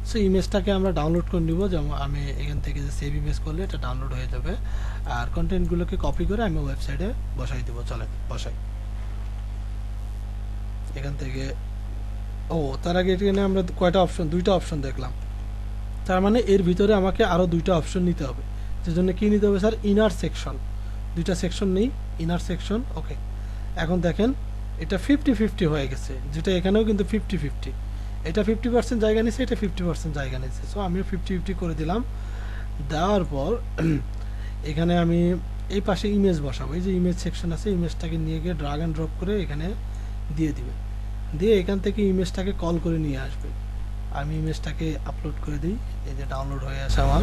সো ইমেজটাকে আমরা ডাউনলোড করে নিব, যেমন আমি এখান থেকে যে সেভ ইমেজ করলে এটা ডাউনলোড হয়ে যাবে। আর কন্টেন্টগুলোকে কপি করে আমি ওয়েবসাইটে বসাই দেবো। চলেন বসাই এখান থেকে। ও, তার আগে এখানে আমরা কয়টা অপশন, দুইটা অপশন দেখলাম, তার মানে এর ভিতরে আমাকে আরও দুইটা অপশন নিতে হবে। যে জন্য কী নিতে হবে স্যার, ইনার সেকশন। দুইটা সেকশন নেই, ইনার সেকশন। ওকে, এখন দেখেন এটা 50-50 হয়ে গেছে, যেটা এখানেও কিন্তু 50-50। এটা 50% জায়গা নিচ্ছে, এটা 50% জায়গা নিচ্ছে। সো আমিও 50-50 করে দিলাম। দেওয়ার পর এখানে আমি এই পাশে ইমেজ বসাবো, এই যে ইমেজ সেকশন আছে, ইমেজটাকে নিয়ে গিয়ে ড্রাগ অ্যান্ড ড্রপ করে এখানে দিয়ে দিবে, দিয়ে এখান থেকে ইমেজটাকে কল করে নিয়ে আসবে। আমি ইমেজটাকে আপলোড করে দিই, এই যে ডাউনলোড হয়ে আসে আমার।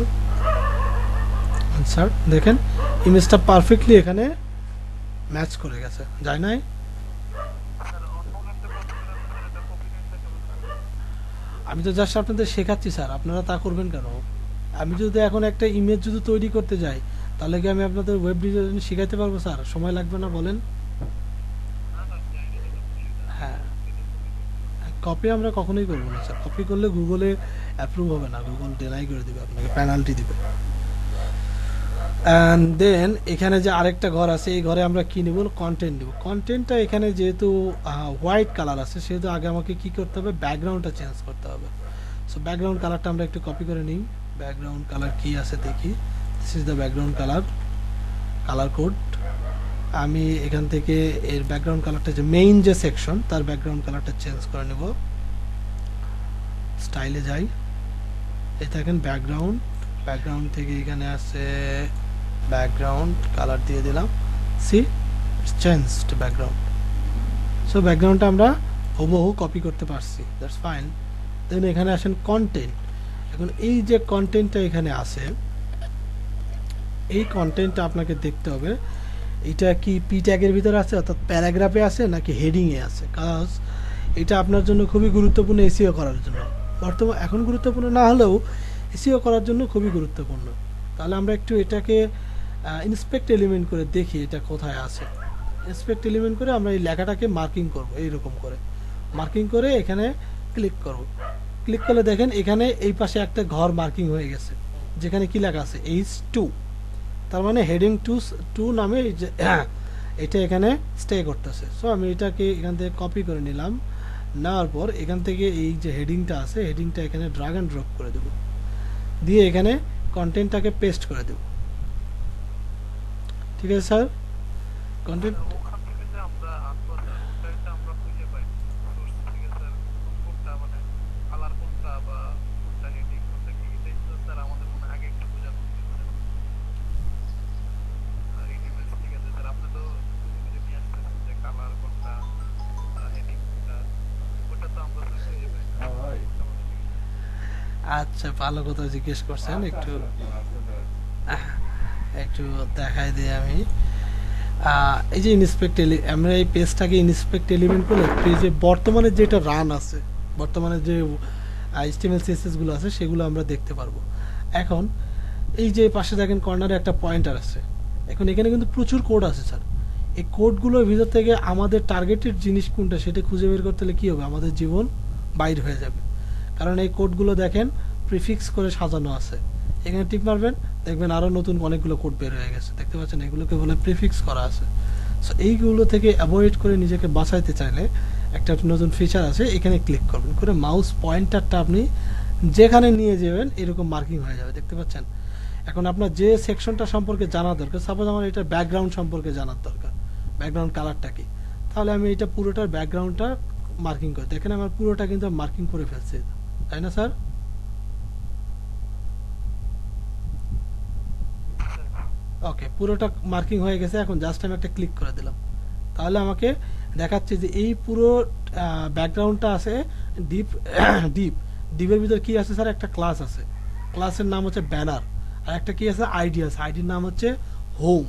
স্যার দেখেন ইমেজটা পারফেক্টলি এখানে ম্যাচ করে গেছে, যায় নাই? আমি তো জাস্ট আপনাদের শেখাচ্ছি স্যার, আপনারা তা করবেন কেন? আমি যদি এখন একটা ইমেজ যদি তৈরি করতে যাই, তাহলে কি আমি আপনাদের ওয়েব ডিজাইন শেখাতে পারবো স্যার? সময় লাগবে না বলেন? হ্যাঁ, কপি আমরা কখনোই করবো না স্যার, কপি করলে গুগলে অ্যাপ্রুভ হবে না, গুগল ডিনাই করে দেবে, আপনাকে পেনাল্টি দিবে। অ্যান্ড দেন এখানে যে আরেকটা ঘর আছে, এই ঘরে আমরা কি নেব? কন্টেন্ট নেব। কন্টেন্টটা এখানে যেহেতু হোয়াইট কালার আছে, সেহেতু আগে আমাকে কি করতে হবে? ব্যাকগ্রাউন্ডটা চেঞ্জ করতে হবে। সো ব্যাকগ্রাউন্ড কালারটা আমরা একটু কপি করে নিই। ব্যাকগ্রাউন্ড কালার কি আছে দেখি। This is the background colour, colour code. আমি এখান থেকে এর ব্যাকগ্রাউন্ড কালারটা, যে মেইন যে সেকশন, তার ব্যাকগ্রাউন্ড কালারটা চেঞ্জ করে নেব। স্টাইলে যাই, এই দেখেন ব্যাকগ্রাউন্ড, ব্যাকগ্রাউন্ড থেকে এখানে আছে ব্যাকগ্রাউন্ড কালার দিয়ে দিলাম। C changed background. সো ব্যাকগ্রাউন্ডটা আমরা হুবহু কপি করতে পারছি, দ্যাটস ফাইন। দেন এখানে আসেন কন্টেন্ট। এখন এই যে কন্টেন্টটা এখানে আছে, এই কন্টেন্টটা আপনাকে দেখতে হবে এটা কি পি ট্যাগের ভিতরে আছে, অর্থাৎ প্যারাগ্রাফে আছে নাকি হেডিংয়ে আছে। কাজ এটা আপনার জন্য খুবই গুরুত্বপূর্ণ এসইও করার জন্য। বর্তমান এখন গুরুত্বপূর্ণ না হলেও এসইও করার জন্য খুবই গুরুত্বপূর্ণ। তাহলে আমরা একটু এটাকে ইন্সপেক্ট এলিমেন্ট করে দেখি এটা কোথায় আছে। ইন্সপেক্ট এলিমেন্ট করে আমরা এই লেখাটাকে মার্কিং করব, এইরকম করে মার্কিং করে এখানে ক্লিক করব। ক্লিক করলে দেখেন এখানে এই পাশে একটা ঘর মার্কিং হয়ে গেছে, যেখানে কি লেখা আছে H2। তার মানে হেডিং টু নামে এই যে এটা এখানে স্টে করতেছে। সো আমি এটাকে এখান থেকে কপি করে নিলাম, নেওয়ার পর এখান থেকে এই যে হেডিংটা আছে, হেডিংটা এখানে ড্রাগ অ্যান্ড ড্রপ করে দেব, দিয়ে এখানে কন্টেন্টটাকে পেস্ট করে দেব। ঠিক আছে স্যার? কন্টেন্ট আচ্ছা, ভালো কথা জিজ্ঞেস করছেন, একটু একটু দেখাই দিই আমি। এই যে ইনস্পেক্ট আমরা এই পেজটাকে ইনস্পেক্ট এলিমেন্ট করলে পেজে বর্তমানে যেটা রান আছে, বর্তমানে যে HTML CSS গুলো আছে, সেগুলো আমরা দেখতে পারবো। এখন এই যে পাশে দেখেন কর্নারে একটা পয়েন্টার আছে, এখন এখানে কিন্তু প্রচুর কোড আছে স্যার। এই কোডগুলোর ভিতর থেকে আমাদের টার্গেটেড জিনিস কোনটা সেটা খুঁজে বের করতে হলে কী হবে? আমাদের জীবন বাইর হয়ে যাবে। কারণ এই কোডগুলো দেখেন প্রিফিক্স করে সাজানো আছে। এখানে টিপ মারবেন, দেখবেন আরও নতুন অনেকগুলো কোড বের হয়ে গেছে, দেখতে পাচ্ছেন? এগুলোকে বলে প্রিফিক্স করা আছে। সো এইগুলো থেকে অ্যাভয়েড করে নিজেকে বাঁচাইতে চাইলে একটা নতুন ফিচার আছে, এখানে ক্লিক করবেন, করে মাউস পয়েন্টারটা আপনি যেখানে নিয়ে যাবেন এরকম মার্কিং হয়ে যাবে, দেখতে পাচ্ছেন? এখন আপনার যে সেকশনটা সম্পর্কে জানা দরকার, সাপোজ আমার এটা ব্যাকগ্রাউন্ড সম্পর্কে জানার দরকার, ব্যাকগ্রাউন্ড কালারটা কি, তাহলে আমি এটা পুরোটার ব্যাকগ্রাউন্ডটা মার্কিং করি। দেখেন আমার পুরোটা কিন্তু মার্কিং করে ফেলছে, তাই না স্যার? ওকে, পুরোটা মার্কিং হয়ে গেছে। এখন জাস্ট আমি একটা ক্লিক করে দিলাম, তাহলে আমাকে দেখাচ্ছে যে এই পুরো ব্যাকগ্রাউন্ডটা আছে ডিপ ডিপ ডিপের ভিতর কি আছে স্যার? একটা ক্লাস আছে, ক্লাসের নাম হচ্ছে ব্যানার, আর একটা কি আছে? আইডি আছে, আইডির নাম হচ্ছে হোম।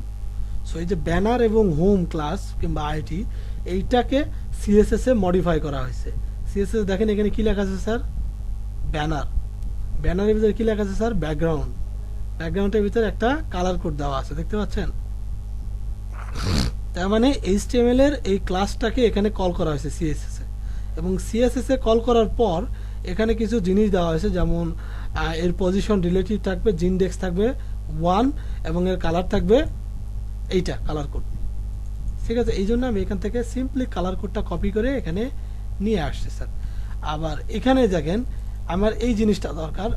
সো এই যে ব্যানার এবং হোম ক্লাস কিংবা আইডি, এইটাকে সিএসএস এ মডিফাই করা হয়েছে। সিএসএস দেখেন এখানে কি লেখা আছে স্যার? ব্যানার। ব্যানারের ভিতরে কি লেখা আছে স্যার? ব্যাকগ্রাউন্ড। ব্যাকগ্রাউন্ডের ভিতরে একটা কালার কোড দেওয়া আছে, দেখতে পাচ্ছেন? তার মানে HTML এর এই ক্লাসটাকে এখানে কল করা হয়েছে CSS এ, এবং CSS এ কল করার পর এখানে কিছু জিনিস দেওয়া হয়েছে, যেমন এর পজিশন রিলেটিভ থাকবে, জিনডেক্স থাকবে 1, এবং এর কালার থাকবে এইটা কালার কোড। ঠিক আছে, এই জন্য আমি এখান থেকে সিম্পলি কালার কোডটা কপি করে এখানে নিয়ে আসছি স্যার। আবার এখানে দেখেন আমার এই জিনিসটা দরকার,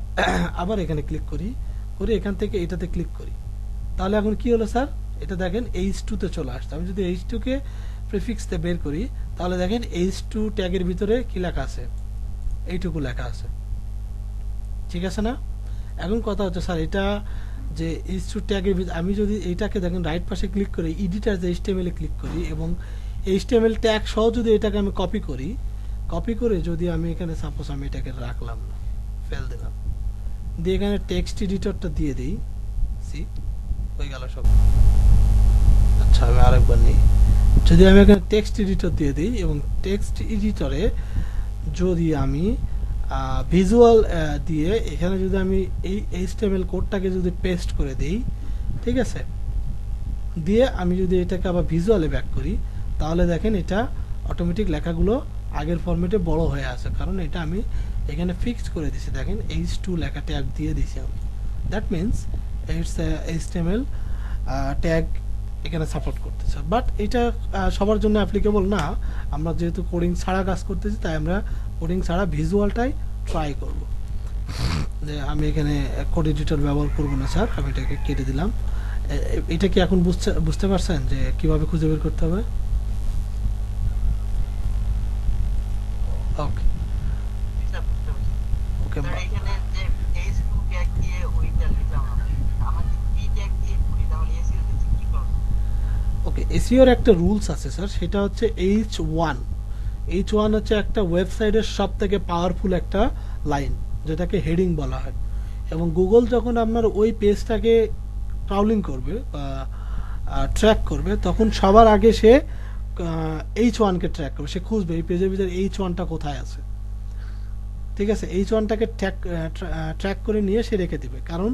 আবার এখানে ক্লিক করি, করে এখান থেকে এটাতে ক্লিক করি, তাহলে এখন কি হলো স্যার? এটা দেখেন H2 তে চলে আসছে। আমি যদি H2 কে প্রিফিক্স তে বের করি, তাহলে দেখেন H2 ট্যাগের ভিতরে কি লেখা আছে? এইটুকু লেখা আছে, ঠিক আছে না? এখন কথা হচ্ছে স্যার, এটা যে এইচ টু ট্যাগের আমি যদি এইটাকে দেখেন রাইট পাশে ক্লিক করে এডিটার যে এইচটিএমএল এ ক্লিক করি এবং এইচটিএমএল ট্যাগ সহ যদি এটাকে আমি কপি করি, কপি করে যদি আমি এখানে সাপোজ আমি এটাকে রাখলাম না, ফেল দিলাম, দিয়ে এখানে টেক্সট এডিটরটা দিয়ে দিই, সি হয়ে গেল সব। আচ্ছা আমি আরেকবার নিই, যদি আমি এখানে টেক্সট এডিটর দিয়ে দিই এবং টেক্সট এডিটরে যদি আমি ভিজুয়াল দিয়ে এখানে যদি আমি এই এইচটিএমএল কোডটাকে যদি পেস্ট করে দিই, ঠিক আছে, দিয়ে আমি যদি এটাকে আবার ভিজুয়ালে ব্যাক করি, তাহলে দেখেন এটা অটোমেটিক লেখাগুলো আগের ফরম্যাটে বড় হয়ে আসে, কারণ এটা আমি এখানে ফিক্সড করে দিছি। দেখেন H2 লেখা ট্যাগ দিয়ে দিছি আমি, that means it's HTML tag এখানে সাপোর্ট করতেছে। বাট এটা সবার জন্য অ্যাপ্লিকেবল না, আমরা যেহেতু কোডিং ছাড়া কাজ করতেছি তাই আমরা কোডিং ছাড়া ভিজুয়ালটাই ট্রাই করব। যে আমি এখানে কোড এডিটর ব্যবহার করব না স্যার, আমি এটাকে কেটে দিলাম। এটা কি এখন বুঝতে পারছেন যে কিভাবে খুঁজে বের করতে হবে? ওকে ওকে ওকে এসইওর একটা রুলস আছে স্যার, সেটা হচ্ছে H1। H1 হচ্ছে একটা ওয়েবসাইটের সব থেকে পাওয়ারফুল একটা লাইন, যেটাকে হেডিং বলা হয়। এবং গুগল যখন আপনার ওই পেজটাকে ক্রাউলিং করবে বা ট্র্যাক করবে, তখন সবার আগে সে H1-কে ট্র্যাক করবে, সে খুঁজবে এই পেজের ভিতরে H1টা কোথায় আছে, ঠিক আছে। H1-টাকে ট্র্যাক করে নিয়ে সে রেখে দিবে, কারণ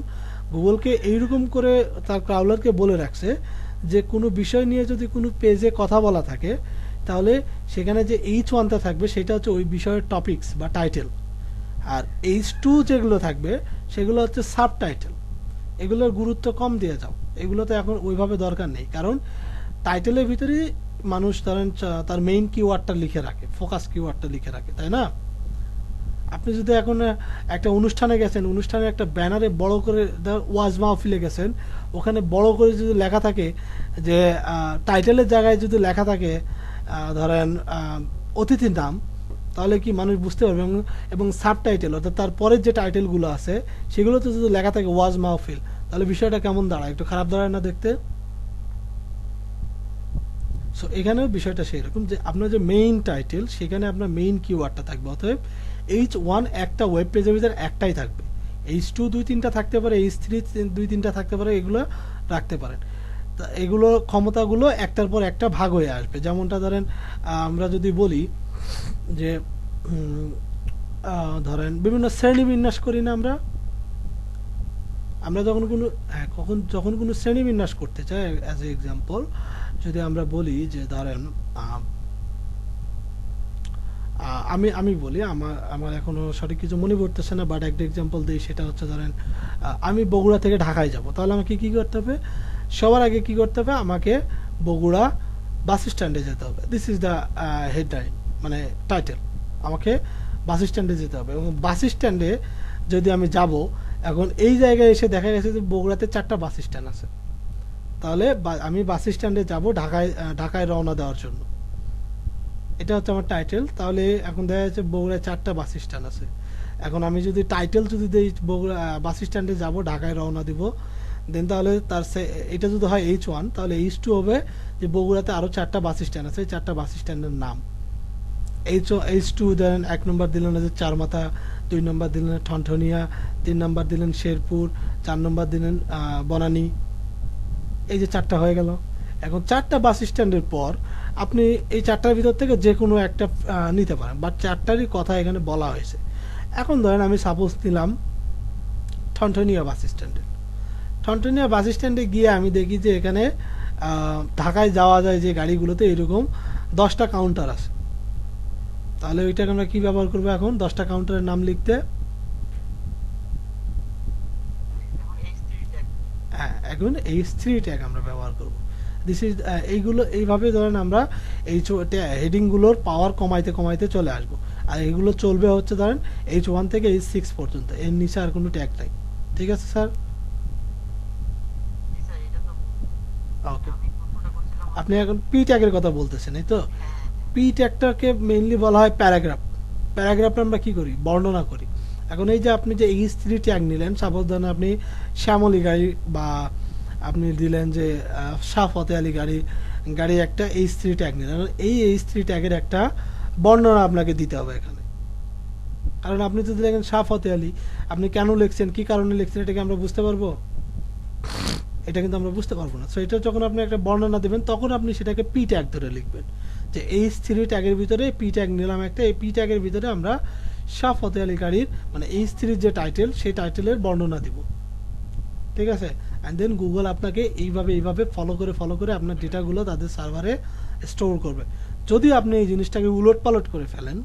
গুগলকে এইরকম করে তার ক্রাউলারকে বলে রাখছে যে কোনো বিষয় নিয়ে যদি কোনো পেজে কথা বলা থাকে, তাহলে সেখানে যে H1টা থাকবে সেটা হচ্ছে ওই বিষয়ের টপিকস বা টাইটেল, আর H2 যেগুলো থাকবে সেগুলো হচ্ছে সাব টাইটেল। এগুলোর গুরুত্ব কম দিয়ে যাও, এগুলো তো এখন ওইভাবে দরকার নেই, কারণ টাইটেলের ভিতরে মানুষ ধরেন তার মেইন কিওয়ার্ডটা লিখে রাখে, ফোকাস কিওয়ার্ডটা লিখে রাখে, তাই না? আপনি যদি এখন একটা অনুষ্ঠানে গেছেন, অনুষ্ঠানে একটা ব্যানারে বড় করে ওয়াজ মাহফিলে গেছেন, ওখানে বড় করে যদি লেখা থাকে যে টাইটেলের জায়গায় যদি লেখা থাকে ধরেন অতিথির নাম, তাহলে কি মানুষ বুঝতে পারবে? এবং সাব টাইটেল অর্থাৎ তারপরের যে টাইটেলগুলো আছে সেগুলোতে যদি লেখা থাকে ওয়াজ মাহফিল, তাহলে বিষয়টা কেমন দাঁড়ায়? একটু খারাপ দাঁড়ায় না দেখতে? সো এখানেও বিষয়টা সেই রকম যে আপনার যে মেইন টাইটেল সেখানে আপনার মেইন কিওয়ার্ডটা থাকবে, অতএব H1 একটা ওয়েব পেজের ভিতরে একটাই থাকবে, H2 2-3টা থাকতে পারে, H3 2-3টা থাকতে পারে, এগুলো রাখতে পারেন। তা এগুলো ক্ষমতাগুলো একটার পর একটা ভাগ হয়ে আসবে। যেমনটা ধরেন আমরা যদি বলি যে ধরেন বিভিন্ন শ্রেণী বিন্যাস করি না আমরা, আমরা যখন কোনো যখন কোনো শ্রেণী বিন্যাস করতে চাই, অ্যাজ এ এক্সাম্পল যদি আমরা বলি যে ধরেন আমি বলি, আমার এখনো সঠিক কিছু মনে পড়তেছে না, বাট একটা এক্সাম্পল দিই, সেটা হচ্ছে ধরেন আমি বগুড়া থেকে ঢাকায় যাব, তাহলে আমাকে কি করতে হবে? সবার আগে কি করতে হবে? আমাকে বগুড়া বাস স্ট্যান্ডে যেতে হবে। দিস ইজ দ্য হেডলাইন, মানে টাইটেল। আমাকে বাস স্ট্যান্ডে যেতে হবে, এবং বাস স্ট্যান্ডে যদি আমি যাব, এখন এই জায়গায় এসে দেখা গেছে যে বগুড়াতে 4টা বাস স্ট্যান্ড আছে, তাহলে আমি বাস স্ট্যান্ডে যাব ঢাকায় রওনা দেওয়ার জন্য, এটা হচ্ছে আমার টাইটেল। তাহলে এখন দেখা যাচ্ছে বগুড়ায় 4টা বাস স্ট্যান্ড আছে। এখন আমি যদি টাইটেল যদি দিই বগুড়া বাস স্ট্যান্ডে যাব, ঢাকায় রওনা দিব, দেন তাহলে এটা যদি হয় H1, তাহলে H2 হবে যে বগুড়াতে আরও 4টা বাস স্ট্যান্ড আছে, 4টা বাস স্ট্যান্ডের নাম। H2 দেন 1 নম্বর দিলেন যে চারমাথা, 2 নম্বর দিলেন ঠনঠনিয়া, 3 নম্বর দিলেন শেরপুর, 4 নম্বর দিলেন বনানী। এই যে 4টা হয়ে গেল। এখন 4টা বাস স্ট্যান্ডের পর আপনি এই 4টার ভিতর থেকে যে কোনো একটা নিতে পারেন, বাট 4টারই কথা এখানে বলা হয়েছে। এখন ধরেন আমি সাপোজ নিলাম ঠনঠনিয়া বাস স্ট্যান্ডে। ঠনঠনিয়া বাস স্ট্যান্ডে গিয়ে আমি দেখি যে এখানে ঢাকায় যাওয়া যায় যে গাড়িগুলোতে এরকম 10টা কাউন্টার আছে, তাহলে ওইটাকে আমরা কি ব্যবহার করবো? এখন 10টা কাউন্টারের নাম লিখতে, হ্যাঁ, এখন H3 ট্যাগ আমরা ব্যবহার করব। দিস ইজ এইগুলো এইভাবে ধরেন আমরা এই হেডিংগুলোর পাওয়ার কমাইতে কমাইতে চলে আসব, আর এইগুলো চলবে হচ্ছে ধরেন H1 থেকে H6 পর্যন্ত, এর নিচে আর কোনো ট্যাগ নাই। ঠিক আছে স্যার? ওকে, আপনি এখন পি ট্যাগের কথা বলতেছেন, এই তো? পি ট্যাগটাকে মেইনলি বলা হয় প্যারাগ্রাফ। প্যারাগ্রাফে আমরা কি করি? বর্ণনা করি। এখন এই যে আপনি যে H3 ট্যাগ নিলেন, সাপোজ ধরেন আপনি শ্যামলী গাড়ি বা আপনি দিলেন যে শাফতে আলী গাড়ি একটা H3 ট্যাগ নিলেন, এই H3 ট্যাগের একটা বর্ণনা আপনাকে দিতে হবে এখানে। কারণ আপনি যদি দেখেন শাফতে আলী, আপনি কেন লিখছেন, কি কারণে লিখছেন, এটাকে আমরা বুঝতে পারবো? এটা কিন্তু আমরা বুঝতে পারবো না। সো এটা যখন আপনি একটা বর্ণনা দেবেন তখন আপনি সেটাকে পি ট্যাগ ধরে লিখবেন, যে H3 ট্যাগের ভিতরে পি ট্যাগ নিলাম একটা, এই পি ট্যাগের ভিতরে আমরা শাহ ফতে আলী গাড়ির মানে H3 যে টাইটেল, সেই টাইটেলের বর্ণনা দিব, ঠিক আছে? অ্যান্ড দেন গুগল আপনাকে এইভাবে ফলো করে আপনার ডেটাগুলো তাদের সার্ভারে স্টোর করবে। যদি আপনি এই জিনিসটাকে উলটপালট করে ফেলেন,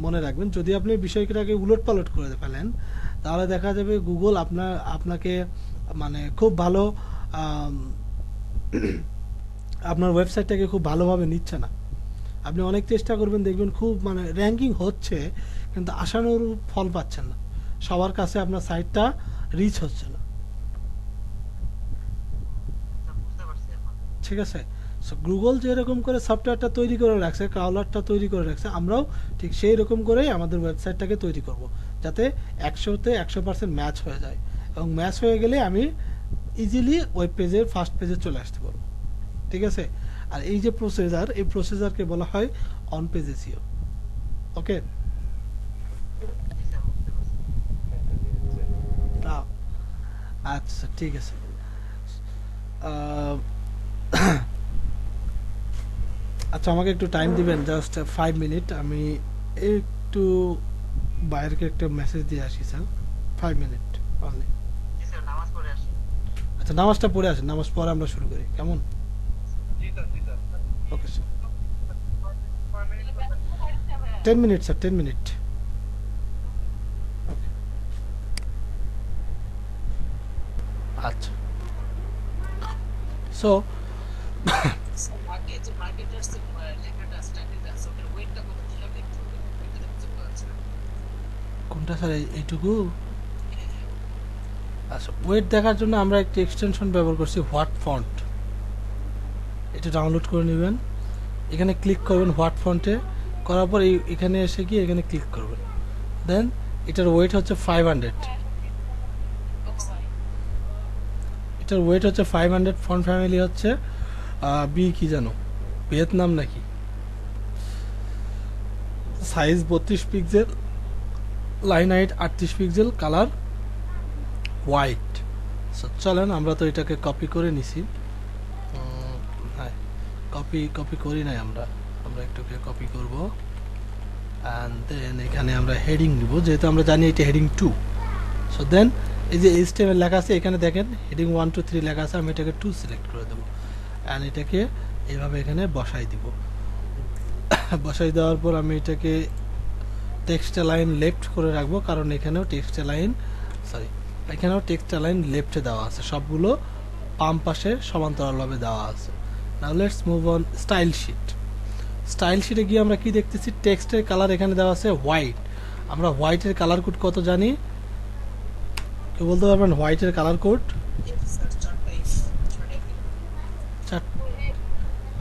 মনে রাখবেন, যদি আপনি বিষয়টাকে উলটপালট করে ফেলেন, তাহলে দেখা যাবে গুগল আপনাকে মানে খুব ভালো আপনার ওয়েবসাইটটাকে খুব ভালোভাবে নিচ্ছে না। আপনি অনেক চেষ্টা করবেন, দেখবেন খুব মানে র্যাঙ্কিং হচ্ছে, কিন্তু আশানুরূপ ফল পাচ্ছেন না, সবার কাছে আপনার সাইটটা রিচ হচ্ছে না, ঠিক আছে? সো গুগল যেরকম করে সফটওয়্যারটা তৈরি করে রাখছে, ক্রাউলারটা তৈরি করে রাখছে, আমরাও ঠিক সেই রকম করেই আমাদের ওয়েবসাইটটাকে তৈরি করব, যাতে 100তে 100% ম্যাচ হয়ে যায়, এবং ম্যাচ হয়ে গেলে আমি ইজিলি ওয়েব পেজের ফার্স্ট পেজে চলে আসতে পারবো, ঠিক আছে? আর এই যে প্রসেসর, এই প্রসেসরকে বলা হয় অন পেজ এসইও। ওকে, আচ্ছা ঠিক আছে। আচ্ছা, আমাকে একটু টাইম দিবেন, জাস্ট 5 মিনিট, আমি একটু বাইরেকে একটা মেসেজ দিয়ে আসি স্যার, 5 মিনিট অনলি। আচ্ছা, নামাজটা পড়ে আসেন, নামাজ পরে আমরা শুরু করি, কেমন? Okay sir, 10 minute sir, 10 minute. আচ্ছা, সো কোনটা স্যার, এইটুকু? আচ্ছা, ওয়েট দেখার জন্য আমরা একটি এক্সটেনশন ব্যবহার করছি, হোয়াট ফন্ট। এটা ডাউনলোড করে নেবেন, এখানে ক্লিক করবেন হোয়াট ফন্টে, করার পর এখানে এসে গিয়ে এখানে ক্লিক করবেন, দেন এটার ওয়েট হচ্ছে 500, এটার ওয়েট হচ্ছে 500, ফন্ট ফ্যামিলি হচ্ছে বি কি জানো, ভিয়েতনাম নাকি, size 32 pixel, line height 38 pixel, colour white. So চলেন, আমরা তো এটাকে কপি করে নিছি, হ্যাঁ কপি করি নাই আমরা একটুকে কপি করব, অ্যান্ড দেন এখানে আমরা হেডিং নিব, যেহেতু আমরা জানি এটা হেডিং 2। সো দেন এই যে HTML লেখা আছে, এখানে দেখেন হেডিং 1 2 3 লেখা আছে, আমি এটাকে 2 সিলেক্ট করে দেবো, অ্যান্ড এটাকে এইভাবে এখানে বসাই দিব। বসাই দেওয়ার পর আমি এটাকে টেক্সট লাইন লেফট করে রাখবো, কারণ এখানেও টেক্সট লাইন লেফটে দেওয়া আছে, সবগুলো বাম পাশে সমান্তরালভাবে দেওয়া আছে। Now let's move on style শিটে গিয়ে আমরা কি দেখতেছি, টেক্সটের কালার এখানে দেওয়া আছে হোয়াইট। আমরা হোয়াইটের কালার কোড কত জানি, কেউ বলতে পারবেন হোয়াইটের কালার কোড?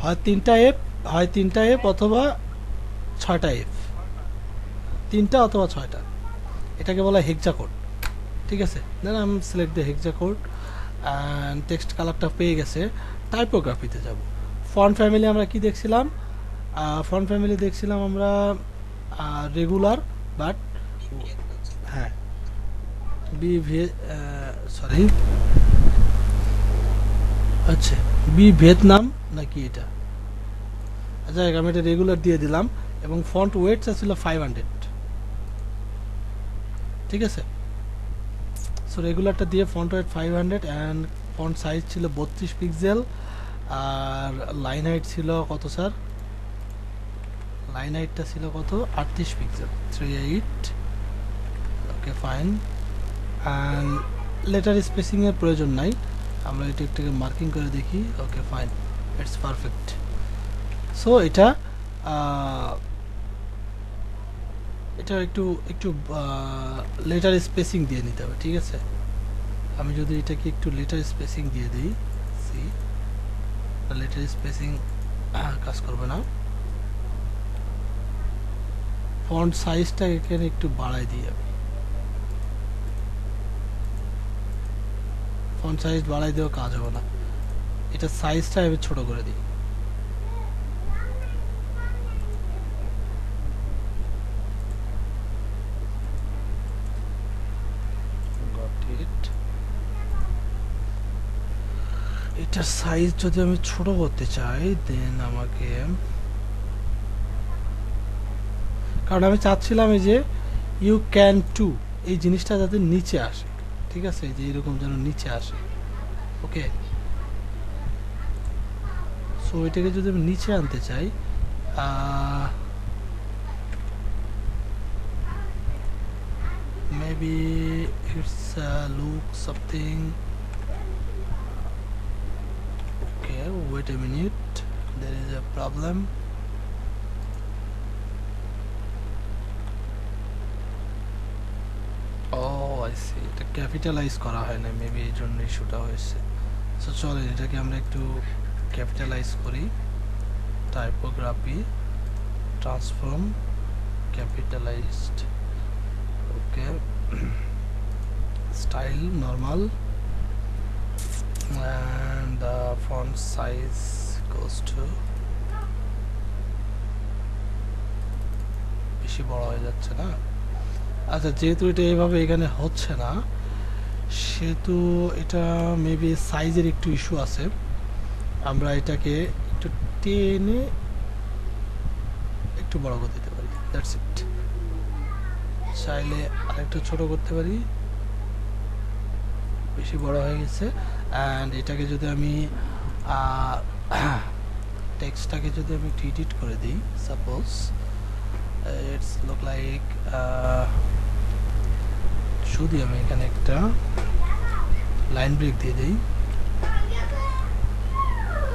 হয় 3টা এফ অথবা 6টা এফ, 3টা অথবা 6টা, এটাকে বলা হেক্সা কোড, ঠিক আছে? দেন আমি select the hexa code, and text কালারটা পেয়ে গেছে। টাইপোগ্রাফিতে যাব, ফন্ট ফ্যামিলি আমরা কি দেখছিলাম, আমরা রেগুলার, বাট হ্যাঁ আচ্ছা বি ভিয়েতনাম নাকি এটা, আচ্ছা আমি এটা রেগুলার দিয়ে দিলাম, এবং ফন্ট ওয়েটস ছিল 500, ঠিক আছে? সো রেগুলারটা দিয়ে font wait 500, and font size ছিল 32 পিক্সেল, আর লাইন হাইট ছিল কত স্যার, লাইন হাইটটা ছিল কত, 38 pixel, 38। Okay fine, and letter স্পেসিংয়ের প্রয়োজন নাই, আমরা এটা একটু মার্কিং করে দেখি। Okay fine, it's perfect. So এটা একটু লেটার স্পেসিং দিয়ে নিতে হবে, ঠিক আছে? আমি যদি এটাকে একটু লেটার স্পেসিং দিয়ে দিই, লেটার স্পেসিং কাজ করবে না, ফন্ট সাইজটা এখানে একটু বাড়াই দিই আমি। ফন্ট সাইজ বাড়াই দিয়েও কাজ হবে না, এটা সাইজটা আমি ছোট করে দিই। এটার সাইজ যদি আমি ছোট করতে চাই দেন আমাকে, কারণ আমি চাচ্ছিলাম এই যে ইউ ক্যান টু এই জিনিসটা যাতে নিচে আসে, ঠিক আছে, যে এরকম যেন নিচে আসে। ওকে, সো এটাকে যদি আমি নিচে আনতে চাই, maybe it's look something. Okay, wait a minute, there is a problem. I see, এটা ক্যাপিটালাইজ করা হয় না, মেবি এই জন্য ইস্যুটা হয়েছে। সো চলেন এটাকে আমরা একটু ক্যাপিটালাইজ করি। Typography transform capitalised. Okay, style normal and the font size goes to, বেশি বড় হয়ে যাচ্ছে না। আচ্ছা, যেহেতু এটা এইভাবে এখানে হচ্ছে না, সেহেতু এটা মেবি সাইজের একটু ইস্যু আছে। আমরা এটাকে একটু টেনে একটু বড় করে দিতে পারি, দ্যাটস ইট। চাইলে আরেকটু ছোট করতে পারি, বেশি বড় হয়ে গেছে। অ্যান্ড এটাকে যদি আমি টেক্সটটাকে যদি আমি একটু এডিট করে দিই, সাপোজ ইটস লুক লাইক, যদি আমি এখানে একটা লাইন ব্রেক দিয়ে দিই,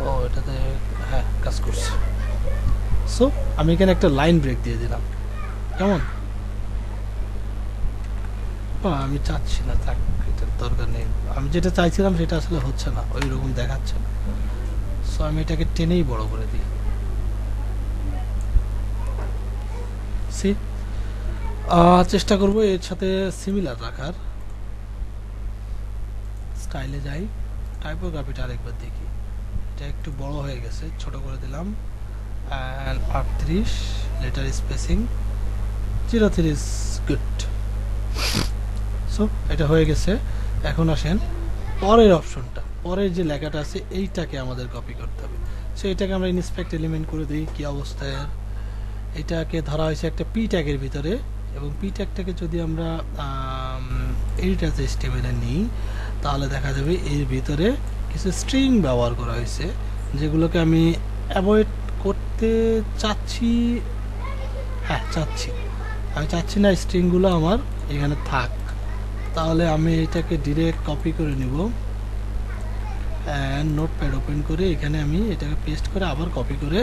ও এটাতে হ্যাঁ কাজ করছে। সো আমি এখানে একটা লাইন ব্রেক দিয়ে দিলাম, কেমন? আমি চাচ্ছি না, থাক, এটার দরকার নেই। আমি যেটা চাইছিলাম সেটা আসলে হচ্ছে না, ওই রকম দেখাচ্ছে না। সো আমি এটাকে টেনেই বড় করে দিই। সি, চেষ্টা করব এর সাথে সিমিলার রাখার। স্টাইলে যাই, টাইপোগ্রাফিটা আরেকবার দেখি। এটা একটু বড় হয়ে গেছে, ছোট করে দিলাম। And 38 letter spacing 03 is good. So এটা হয়ে গেছে। এখন আসেন পরের অপশনটা, পরের যে লেখাটা আছে এইটাকে আমাদের কপি করতে হবে। সো এটাকে আমরা ইন্সপেক্ট এলিমেন্ট করে দিই, কি অবস্থায়। এটাকে ধরা হয়েছে একটা পি ট্যাগের ভিতরে, এবং পি ট্যাগটাকে যদি আমরা এডিটর সিস্টেমে নিই, তাহলে দেখা যাবে এর ভিতরে কিছু স্ট্রিং ব্যবহার করা হয়েছে, যেগুলোকে আমি অ্যাভয়েড করতে চাচ্ছি। হ্যাঁ চাচ্ছি, আমি চাচ্ছি না স্ট্রিংগুলো আমার এখানে থাক। তাহলে আমি এটাকে ডিরেক্ট কপি করে নিব, অ্যান্ড নোটপ্যাড ওপেন করে এখানে আমি এটাকে পেস্ট করে আবার কপি করে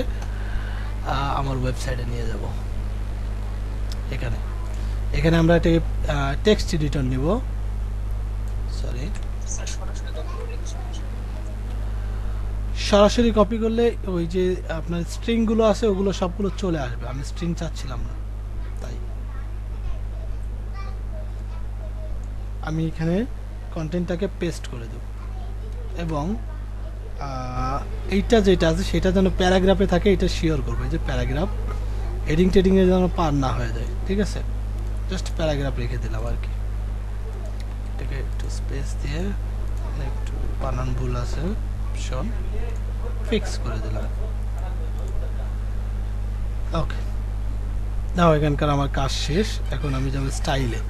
আমার ওয়েবসাইটে নিয়ে যাব। এখানে এখানে আমরা এটাকে টেক্সট এডিটর নিব, সরি, সরাসরি কপি করলে ওই যে আপনার স্ট্রিংগুলো আছে ওগুলো সবগুলো চলে আসবে। আমি স্ট্রিং চাচ্ছিলাম না, তাই আমি এখানে কন্টেন্টটাকে পেস্ট করে দেব, এবং এইটা যেটা আছে সেটা যেন প্যারাগ্রাফে থাকে এটা শিওর করবো, যে প্যারাগ্রাফ হেডিং টেডিংয়ে যেন পার না হয়ে যায়। ঠিক আছে, জাস্ট প্যারাগ্রাফ রেখে দিলাম আর কি। এটাকে একটু স্পেস দিয়ে একটু বানান ভুল আছে অপশন ফিক্স করে দিলাম। ওকে, নাও এখানকার আমার কাজ শেষ। এখন আমি যাবো স্টাইলে।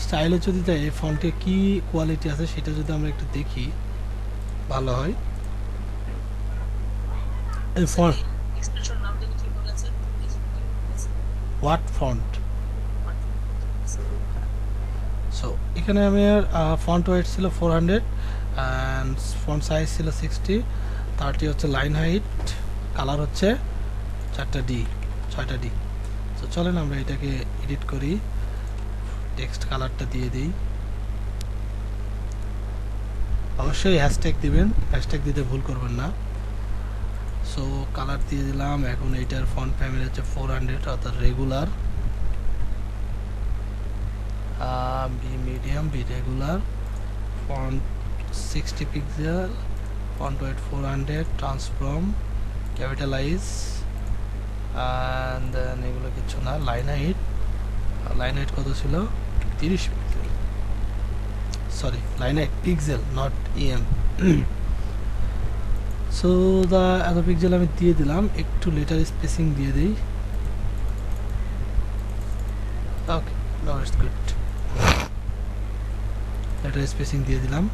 স্টাইলে যদি যাই, এই ফন্টে কি কোয়ালিটি আছে সেটা যদি আমরা একটু দেখি ভালো হয়। এই ফন্ট হোয়াট ফন্ট, সো এখানে আমি ফন্ট ওয়েট ছিল 400 অ্যান্ড ফন্ট সাইজ ছিল 60, 30 হচ্ছে লাইন হাইট, কালার হচ্ছে 6টা ডি। সো চলেন আমরা এটাকে এডিট করি, টেক্সট কালারটা দিয়ে দিই। অবশ্যই হ্যাশট্যাগ দিবেন, হ্যাশট্যাগ দিতে ভুল করবেন না। সো কালার দিয়ে দিলাম। এখন এইটার ফন্ট ফ্যামিলি হচ্ছে 400 অর্থাৎ regular. B medium, B regular, font 60 pixel, font weight 400, transform, capitalize, and then এগুলো কিছু না। লাইন হাইট কত ছিল? 30 pixel, sorry line height pixel not em. So the এত পিক্সেল আমি দিয়ে দিলাম, একটু লেটার স্পেসিং দিয়ে দিই। Okay, now it's good. Letter spacing দিয়ে দিলাম,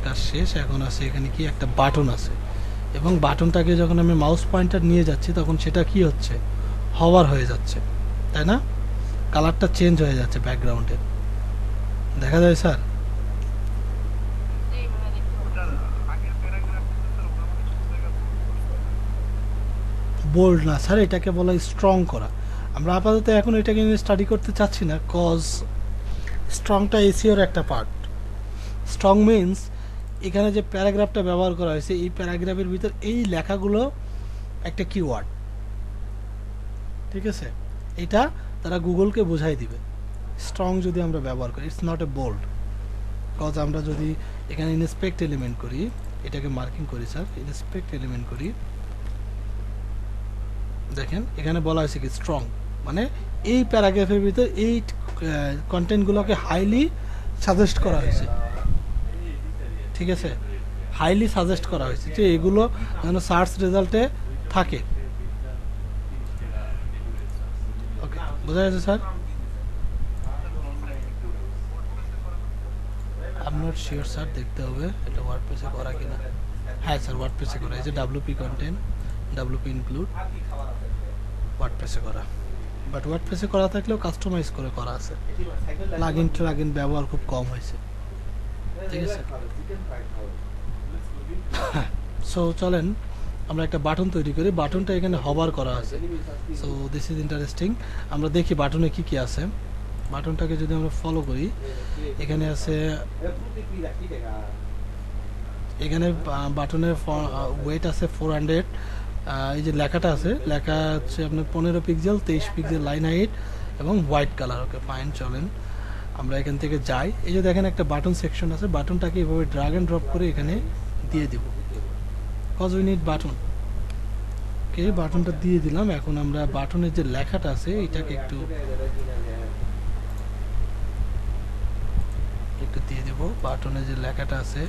কাজ শেষ। এখন আছে এখানে কি একটা বাটন আছে, এবং বাটনটাকে যখন আমি মাউস পয়েন্টার নিয়ে যাচ্ছি তখন সেটা কি হচ্ছে? হভার হয়ে যাচ্ছে, তাই না? কালারটা চেঞ্জ হয়ে যাচ্ছে ব্যাকগ্রাউন্ডের, দেখা যায় স্যার? বোল্ড না স্যার, এটাকে বলা স্ট্রং করা। আমরা আপাতত এখন এটাকে নিয়ে স্টাডি করতে চাচ্ছি না, কজ স্ট্রংটা এসিওর একটা পার্ট। স্ট্রং মিন্স এখানে যে প্যারাগ্রাফটা ব্যবহার করা হয়েছে, এই প্যারাগ্রাফের ভিতর এই লেখাগুলো একটা কিওয়ার্ড, ঠিক আছে? এটা তারা গুগলকে বোঝাই দিবে স্ট্রং যদি আমরা ব্যবহার করি। It's not a bold, cause আমরা যদি এখানে ইনস্পেক্ট এলিমেন্ট করি, এটাকে মার্কিং করি স্যার, ইনস্পেক্ট এলিমেন্ট করি, দেখেন এখানে বলা হয়েছে কি স্ট্রং, মানে এই প্যারাগ্রাফের ভিতর এই কন্টেন্টগুলোকে হাইলি সাজেস্ট করা হয়েছে, ঠিক আছে? হাইলি সাজেস্ট করা হয়েছে যে এগুলো যেন সার্চ রেজাল্টে থাকে। ওকে, বোঝা গেছে sir? I am not sure sir, দেখতে হবে এটা ওয়ার্ডপ্রেসে করা কিনা। হ্যাঁ স্যার, ওয়ার্ডপ্রেসে করা, এই যে ডাব্লিউপি কন্টেন্ট, ডাব্লিউপি ইনক্লুড, ওয়ার্ডপ্রেসে করা। বাট ওয়ার্ডপ্রেসে করা থাকলেও কাস্টমাইজ করে করা আছে, প্লাগইন ব্যবহার খুব কম হয়েছে, ঠিক আছে? সো চলেন আমরা একটা বাটন তৈরি করি। বাটনটা এখানে হভার করা আছে, সো দিস ইজ ইন্টারেস্টিং। আমরা দেখি বাটনে কি কি আছে। বাটনটাকে যদি আমরা ফলো করি, এখানে আছে, এখানে বাটনের ওয়েট আছে 400। এই যে লেখাটা আছে, লেখা হচ্ছে আপনার 15 পিক্সেল, 23 পিক্সেল লাইন হাইট এবং হোয়াইট কালার। ওকে ফাইন, চলেন আমরা এখান থেকে যাই। এই যে দেখেন একটা বাটন সেকশন আছে, বাটনটাকে এভাবে ড্রাগ অ্যান্ড ড্রপ করে এখানে দিয়ে দেব, কজ উই নিড বাটন। ওকে, বাটনটা দিয়ে দিলাম। এখন আমরা বাটনের যে লেখাটা আছে এটাকে একটু দিয়ে দেব। বাটনের যে লেখাটা আছে,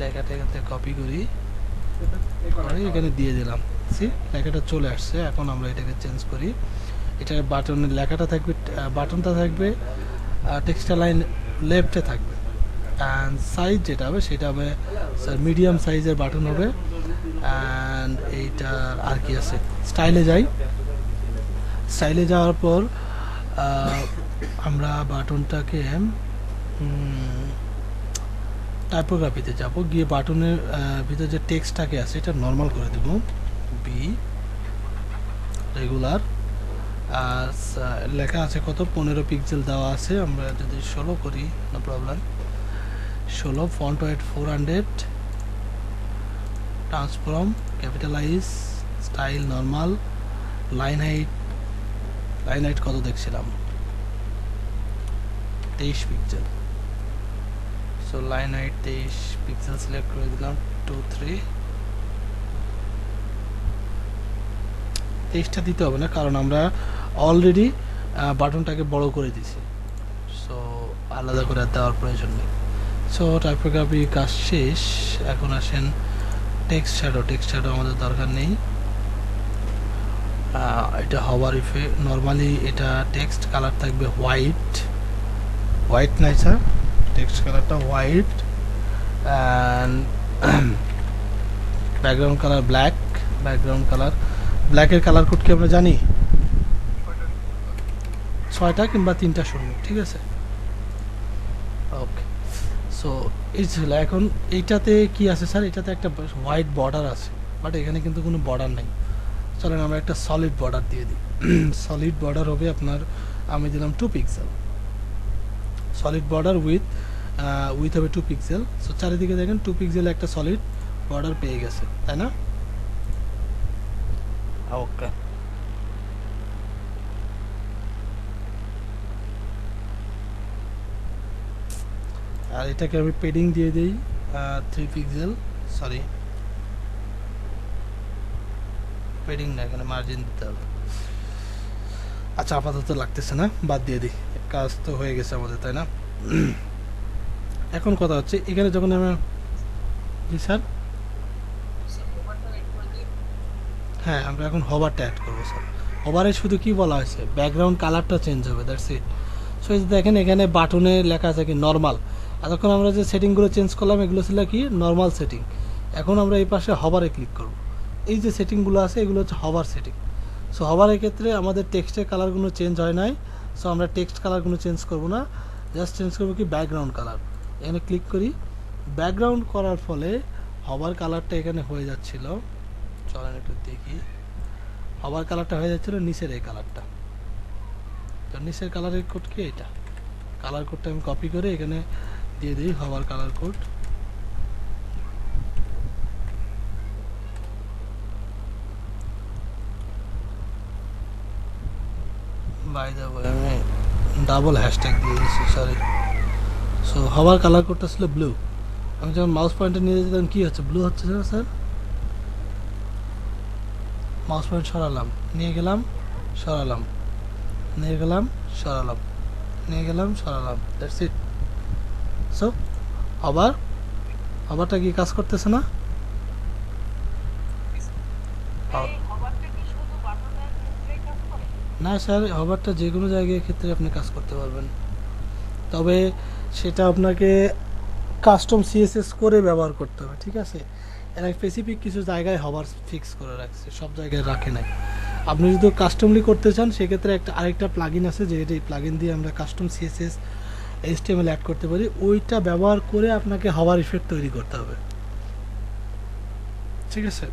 লেখাটা এখান থেকে কপি করি, এখানে দিয়ে দিলাম। সি, লেখাটা চলে আসছে। এখন আমরা এটাকে চেঞ্জ করি। এটা বাটনের লেখাটা থাকবে, বাটনটা থাকবে টেক্সটা লাইন লেফটে থাকবে, অ্যান্ড সাইজ যেটা হবে সেটা হবে স্যার মিডিয়াম সাইজের বাটন হবে। অ্যান্ড এইটার আর কি আছে, স্টাইলে যাই। স্টাইলে যাওয়ার পর আমরা বাটনটাকে টাইপোগ্রাফিতে যাব, গিয়ে বাটনের ভিতরে যে টেক্সটটাকে আছে এটা নর্মাল করে দেব, বি রেগুলার। আর লেখা আছে কত, 15 পিক্সেল দেওয়া আছে। আমরা যদি 16 করি, no problem, 16, font weight 400, transform, capitalize, style normal, line height কত দেখছিলাম, 23 pixel. So line height 23 pixel select করে দিলাম, 2 3। 23টা দিতে হবে না, কারণ আমরা অলরেডি বাটনটাকে বড় করে দিছি, সো আলাদা করে দেওয়ার প্রয়োজন নেই। সো টাইপোগ্রাফি কাজ শেষ। এখন আসেন টেক্সট শ্যাডো আমাদের দরকার নেই, এটা হওয়ার ইফে নর্মালি এটা টেক্সট কালার থাকবে হোয়াইট নাই স্যার, টেক্সট কালারটা white, and background colour black. ব্ল্যাকের কালার কোড কি আমরা জানি, 6টা কিংবা 3টা শূন্য, ঠিক আছে? ওকে, সো এই ছিল। এখন এইটাতে কি আছে স্যার, এটাতে একটা হোয়াইট বর্ডার আছে, বাট এখানে কিন্তু কোনো বর্ডার নেই। চলেন আমরা একটা সলিড বর্ডার দিয়ে দিই। সলিড বর্ডার হবে আপনার, আমি দিলাম 2 পিক্সেল, সলিড বর্ডার উইথ হবে 2 পিক্সেল। সো চারিদিকে দেখেন 2 পিক্সেল একটা সলিড বর্ডার পেয়ে গেছে, তাই না? ওকে, আর এটাকে আমি পেডিং দিয়ে দিই 3 পিক্সেল, সরি পেডিং না, এখানে মার্জিন দিতে হবে। আচ্ছা আপাতত লাগতেছে না, বাদ দিয়ে দিই, কাজ তো হয়ে গেছে আমাদের, তাই না? এখন কথা হচ্ছে এখানে যখন আমি, জি স্যার, হ্যাঁ আমরা এখন হভারটা অ্যাড করবো স্যার। হভারে শুধু কি বলা হয়েছে, ব্যাকগ্রাউন্ড কালারটা চেঞ্জ হবে, দ্যাটস ইট। সো এই যে দেখেন এখানে বাটনে লেখা আছে কি নর্মাল। এতক্ষণ আমরা যে সেটিংগুলো চেঞ্জ করলাম এগুলো ছিল কি নর্মাল সেটিং। এখন আমরা এই পাশে হভারে ক্লিক করব। এই যে সেটিংগুলো আছে এগুলো হচ্ছে হভার সেটিং। সো হভারের ক্ষেত্রে আমাদের টেক্সটের কালারগুলো চেঞ্জ হয় নাই। সো আমরা টেক্সট কালারগুলো চেঞ্জ করব না, জাস্ট চেঞ্জ করবো কি ব্যাকগ্রাউন্ড কালার। এখানে ক্লিক করি, ব্যাকগ্রাউন্ড করার ফলে হভার কালারটা এখানে হয়ে যাচ্ছিল, চলেন একটু দেখি, হভার কালারটা হয়ে যাচ্ছিল নিচের এই কালারটা। তো নিচের কালারের কোড কি এটা, কালার কোডটা আমি কপি করে এখানে দিয়ে দিই, hover colour code. By the way আমি ডাবল হ্যাশট্যাগ দিয়ে দিয়েছি, সরি। সো হভার কালার কোডটা ছিল ব্লু। আমি যখন মাউস পয়েন্টার নিয়ে যেতাম কি হচ্ছে, ব্লু হচ্ছে না স্যার। মাউস পয়েন্ট সরালাম, নিয়ে গেলাম, সরালাম, নিয়ে গেলাম, সরালাম, নিয়ে গেলাম, সরালাম, দ্যাটস ইট। সো আবার আবারটা কি কাজ করতেছে না? না স্যার, হবারটা যে কোনো জায়গায় ক্ষেত্রে আপনি কাজ করতে পারবেন, তবে সেটা আপনাকে কাস্টম সিএসএস করে ব্যবহার করতে হবে, ঠিক আছে? এরা স্পেসিফিক কিছু জায়গায় হবার ফিক্স করে রাখছে, সব জায়গায় রাখে নাই। আপনি যদি কাস্টমলি করতে চান সেক্ষেত্রে আরেকটা প্লাগইন আছে, যে এই প্লাগইন দিয়ে আমরা কাস্টম সিএসএস এইচটিএমএল অ্যাড করতে পারি, ওইটা ব্যবহার করে আপনাকে হবার ইফেক্ট তৈরি করতে হবে, ঠিক আছে?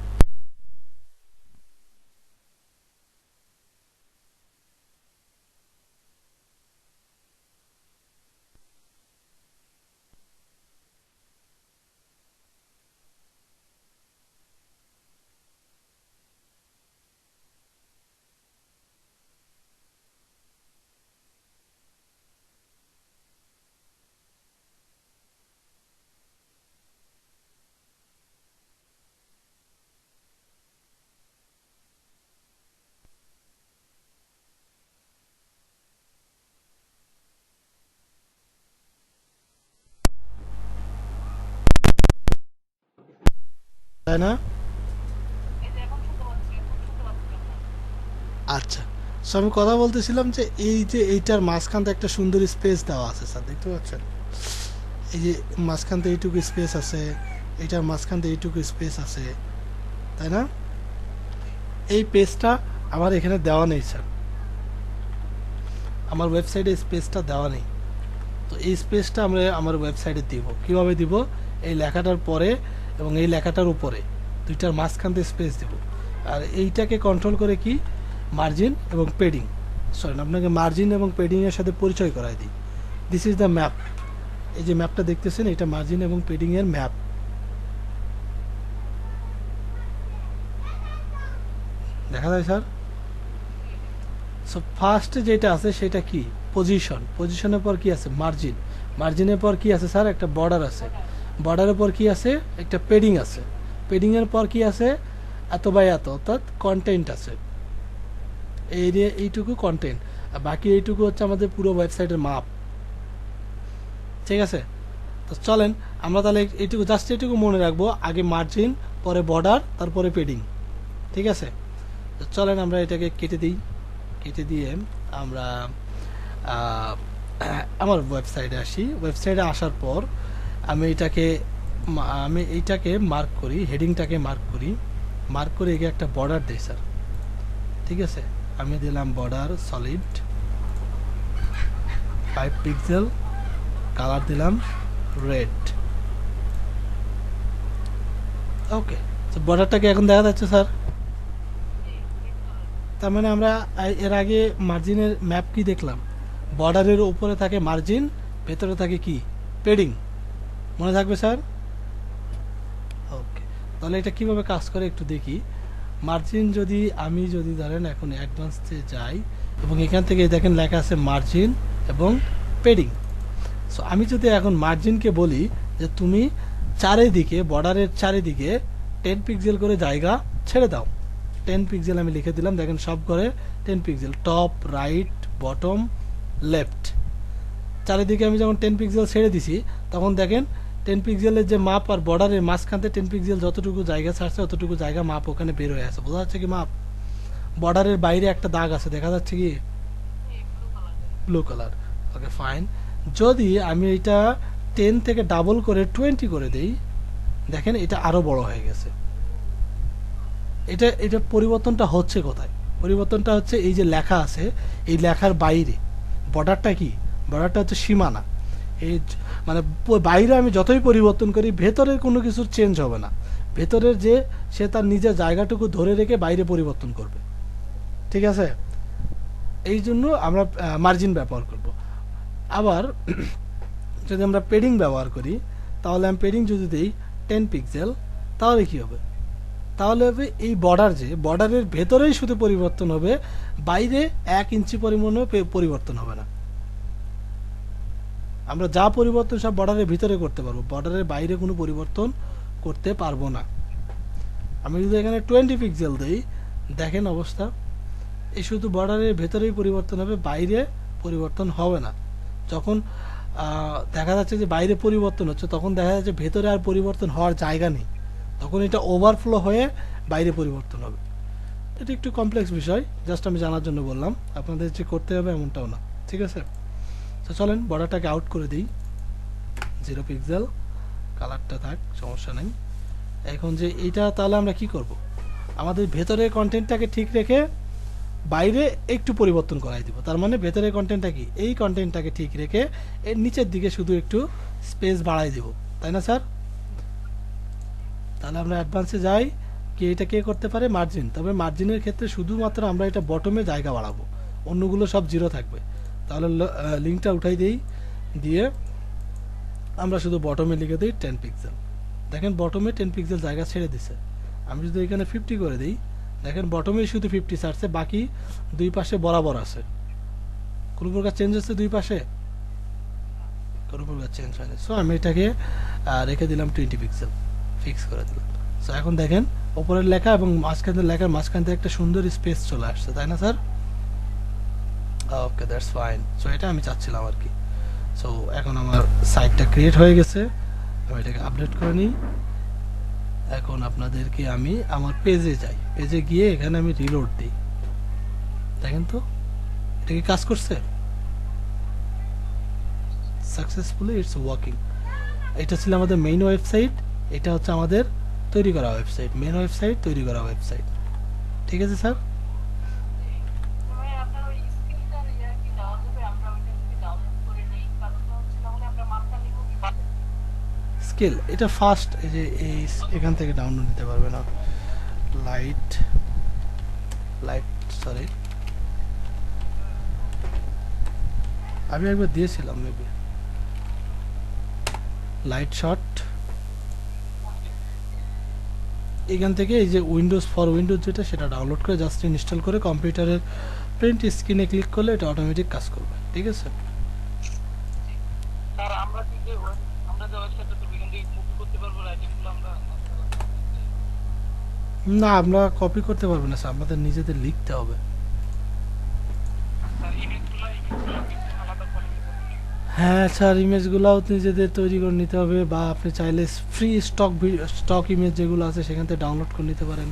তাই না? আচ্ছা, সো আমি কথা বলতেছিলাম যে এই যে এইটার মাঝখানতে একটা সুন্দর স্পেস দেওয়া আছে স্যার, দেখতে পাচ্ছেন? এই যে মাঝখানতে এইটুকু স্পেস আছে, এইটার মাঝখানতে এইটুকু স্পেস আছে, তাই না? এই পেজটা আমার এখানে দেওয়া নেই স্যার, আমার ওয়েবসাইটে স্পেসটা দেওয়া নেই। তো এই স্পেসটা আমরা আমার ওয়েবসাইটে দিব, কিভাবে দিব? এই লেখাটার পরে এবং এই লেখাটার উপরে দুইটার মাঝখানতে স্পেস দিব। আর এইটাকে কন্ট্রোল করে কি মার্জিন এবং পেডিং, সরি আপনাকে মার্জিন এবং পেডিংয়ের সাথে পরিচয় করাই দিই। This is the map. এই যে ম্যাপটা দেখতেছেন এটা মার্জিন এবং পেডিংয়ের ম্যাপ, দেখা যায় স্যার? সো ফার্স্টে যেটা আছে সেটা কি পজিশন, পজিশনের পর কি আছে মার্জিন, মার্জিনের পর কি আছে স্যার একটা বর্ডার আছে, বর্ডারের পর কি আছে একটা পেডিং আছে, পেডিংয়ের পর কি আছে এত বাই এত, অর্থাৎ কন্টেন্ট আছে। এই যে এইটুকু কন্টেন্ট, আর বাকি এইটুকু হচ্ছে আমাদের পুরো ওয়েবসাইটের মাপ, ঠিক আছে? তো চলেন আমরা তাহলে এইটুকু জাস্ট এইটুকু মনে রাখবো, আগে মার্জিন, পরে বর্ডার, তারপরে পেডিং, ঠিক আছে? তো চলেন আমরা এটাকে কেটে দিই, কেটে দিয়ে আমরা আমার ওয়েবসাইটে আসি। ওয়েবসাইটে আসার পর আমি এইটাকে মার্ক করি, হেডিংটাকে মার্ক করি, মার্ক করে একে একটা বর্ডার দিই স্যার, ঠিক আছে? আমি দিলাম বর্ডার সলিড 5 পিক্সেল, কালার দিলাম রেড। ওকে, তো বর্ডারটাকে এখন দেখা যাচ্ছে স্যার? তার মানে আমরা এর আগে মার্জিনের ম্যাপ কি দেখলাম, বর্ডারের উপরে থাকে মার্জিন, ভেতরে থাকে কি পেডিং, মনে থাকবে স্যার? ওকে, তাহলে এটা কিভাবে কাজ করে একটু দেখি। মার্জিন আমি যদি ধরেন এখন অ্যাডভান্সে যাই এবং এখান থেকে দেখেন লেখা আছে মার্জিন এবং পেডিং। সো আমি যদি এখন মার্জিনকে বলি যে তুমি চারিদিকে বর্ডারের চারিদিকে 10 পিক্সেল করে জায়গা ছেড়ে দাও, 10 পিক্সেল আমি লিখে দিলাম, দেখেন সব করে 10 pixel, top right bottom left, চারিদিকে আমি যখন 10 পিক্সেল ছেড়ে দিছি তখন দেখেন 10 পিক্সেলের যে মাপ আর বর্ডারের মাঝখানতে 10 পিক্সেল যতটুকু জায়গা ছাড়ছে অতটুকু জায়গা মাপ ওখানে বের হয়ে আছে, বোঝা যাচ্ছে কি মাপ? বর্ডারের বাইরে একটা দাগ আছে, দেখা যাচ্ছে কি? Blue colour. Okay fine. যদি আমি এটা 10 থেকে ডাবল করে 20 করে দেই, দেখেন এটা আরো বড় হয়ে গেছে। এটা এটা পরিবর্তনটা হচ্ছে কোথায়? পরিবর্তনটা হচ্ছে এই যে লেখা আছে এই লেখার বাইরে। বর্ডারটা কি? বর্ডারটা হচ্ছে সীমানা। এই মানে বাইরে আমি যতই পরিবর্তন করি ভেতরের কোনো কিছুর চেঞ্জ হবে না, ভেতরের যে সে তার নিজের জায়গাটুকু ধরে রেখে বাইরে পরিবর্তন করবে, ঠিক আছে? এই জন্য আমরা মার্জিন ব্যবহার করব। আবার যদি আমরা পেডিং ব্যবহার করি তাহলে আমি পেডিং যদি দিই 10 পিক্সেল, তাহলে কি হবে? তাহলে হবে এই বর্ডার, যে বর্ডারের ভেতরেই শুধু পরিবর্তন হবে, বাইরে 1 ইঞ্চি পরিমাণও পরিবর্তন হবে না। আমরা যা পরিবর্তন সব বর্ডারের ভিতরে করতে পারবো, বর্ডারের বাইরে কোনো পরিবর্তন করতে পারবো না। আমি যদি এখানে 20 পিক্সেল দিই, দেখেন অবস্থা, এই শুধু বর্ডারের ভেতরেই পরিবর্তন হবে, বাইরে পরিবর্তন হবে না। যখন দেখা যাচ্ছে যে বাইরে পরিবর্তন হচ্ছে তখন দেখা যাচ্ছে ভেতরে আর পরিবর্তন হওয়ার জায়গা নেই, তখন এটা ওভারফ্লো হয়ে বাইরে পরিবর্তন হবে। এটা একটু কমপ্লেক্স বিষয়, জাস্ট আমি জানার জন্য বললাম, আপনাদের যে করতে হবে এমনটাও না, ঠিক আছে? তো চলেন বর্ডারটাকে আউট করে দিই, 0 পিক্সেল, কালারটা থাক, সমস্যা নেই। এখন যে এইটা তাহলে আমরা কি করব? আমাদের ভেতরের কন্টেন্টটাকে ঠিক রেখে বাইরে একটু পরিবর্তন করাই দিব। তার মানে ভেতরের কন্টেন্টটা কি? এই কন্টেন্টটাকে ঠিক রেখে এর নিচের দিকে শুধু একটু স্পেস বাড়াই দিব, তাই না স্যার? তাহলে আমরা অ্যাডভান্সে যাই, কি এটা কে করতে পারে? মার্জিন। তবে মার্জিনের ক্ষেত্রে শুধুমাত্র আমরা এটা বটমে জায়গা বাড়াবো, অন্যগুলো সব 0 থাকবে। তাহলে লিঙ্কটা উঠাই দিই, দিয়ে আমরা শুধু বটমে লিখে দিই 10 পিক্সেল। দেখেন বটমে 10 পিক্সেল জায়গা ছেড়ে দিছে। আমি যদি এখানে 50 করে দিই, দেখেন বটমে শুধু 50 ছাড়ছে, বাকি দুই পাশে বরাবর আছে। কোনো প্রকার চেঞ্জ হচ্ছে দুই পাশে? কোনো প্রকার চেঞ্জ হয়নি। সো আমি এটাকে রেখে দিলাম 20 পিক্সেল, ফিক্স করে দিলাম। সো এখন দেখেন ওপরের লেখা এবং মাঝখানের লেখার মাঝখান থেকে একটা সুন্দর স্পেস চলে আসছে, তাই না sir? Okay, that's fine. So এটা আমি চাচ্ছিলাম আর কি। সো এখন আমার সাইটটা ক্রিয়েট হয়ে গেছে, আমি এটাকে আপডেট করে নিই। এখন আপনাদেরকে আমি আমার পেজে যাই, পেজে গিয়ে এখানে আমি রিলোড দিই, দেখেন তো এটা কি কাজ করছে? Successfully it's working. এটা ছিল আমাদের মেইন ওয়েবসাইট, এটা হচ্ছে আমাদের তৈরি করা ওয়েবসাইট, মেইন ওয়েবসাইট, তৈরি করা ওয়েবসাইট, ঠিক আছে স্যার? স্কেল এটা ফাস্ট, এই যে এই এখান থেকে ডাউনলোড নিতে পারবে না। লাইট লাইট সরি, আমি একবার দিয়েছিলাম মেবি, লাইট শট। এখান থেকে এই যে উইন্ডোজ ফর উইন্ডোজ যেটা, সেটা ডাউনলোড করে জাস্ট ইনস্টল করে কম্পিউটারের প্রিন্ট স্ক্রিনে ক্লিক করলে এটা অটোমেটিক কাজ করবে, ঠিক আছে? না, আমরা কপি করতে পারবো না স্যার, আমাদের নিজেদের লিখতে হবে। হ্যাঁ স্যার, ইমেজগুলোও নিজেদের তৈরি করে নিতে হবে, বা আপনি চাইলে ফ্রি স্টক ইমেজ যেগুলো আছে সেখান থেকে ডাউনলোড করে নিতে পারেন।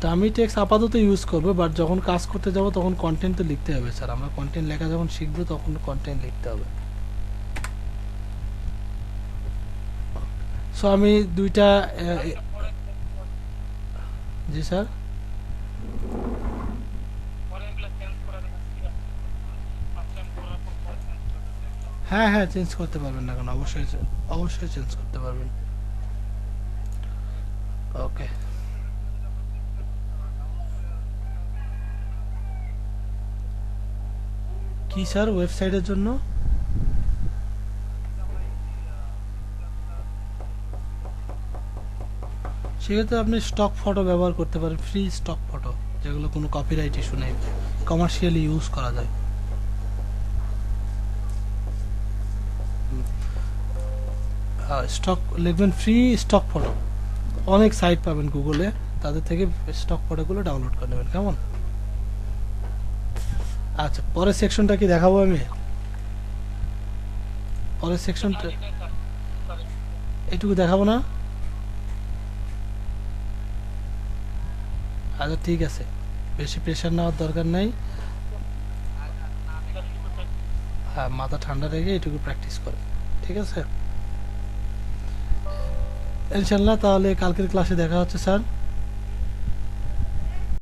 ডামি টেক্সট আপাতত ইউজ করবো, বাট যখন কাজ করতে যাব তখন কন্টেন্ট তো লিখতে হবে স্যার, আমরা কন্টেন্ট লেখা যখন শিখবো তখন কন্টেন্ট লিখতে হবে। সো আমি দুইটা, জি স্যার। হ্যাঁ হ্যাঁ, চেঞ্জ করতে পারবেন না কেন, অবশ্যই অবশ্যই চেঞ্জ করতে পারবেন। ওকে, কি স্যার ওয়েবসাইটের জন্য? সেক্ষেত্রে আপনি স্টক ফটো ব্যবহার করতে পারেন, ফ্রি স্টক ফটো, যেগুলো কোনো কপিরাইট ইস্যু নেই, কমার্শিয়ালি ইউজ করা যায়। স্টক লিখবেন ফ্রি স্টক ফটো, অনেক সাইট পাবেন গুগলে, তাদের থেকে স্টক ফটোগুলো ডাউনলোড করে নেবেন, কেমন? আচ্ছা, পরের সেকশনটা কি দেখাবো আমি? পরের সেকশনটা এইটুকু দেখাবো না? আচ্ছা ঠিক আছে, বেশি প্রেশার নেওয়ার দরকার নাই। হ্যাঁ, মাথা ঠান্ডা রেখে এটুকু প্র্যাকটিস করে, ঠিক আছে ইনশাল্লাহ। তাহলে কালকের ক্লাসে দেখা হচ্ছে স্যার।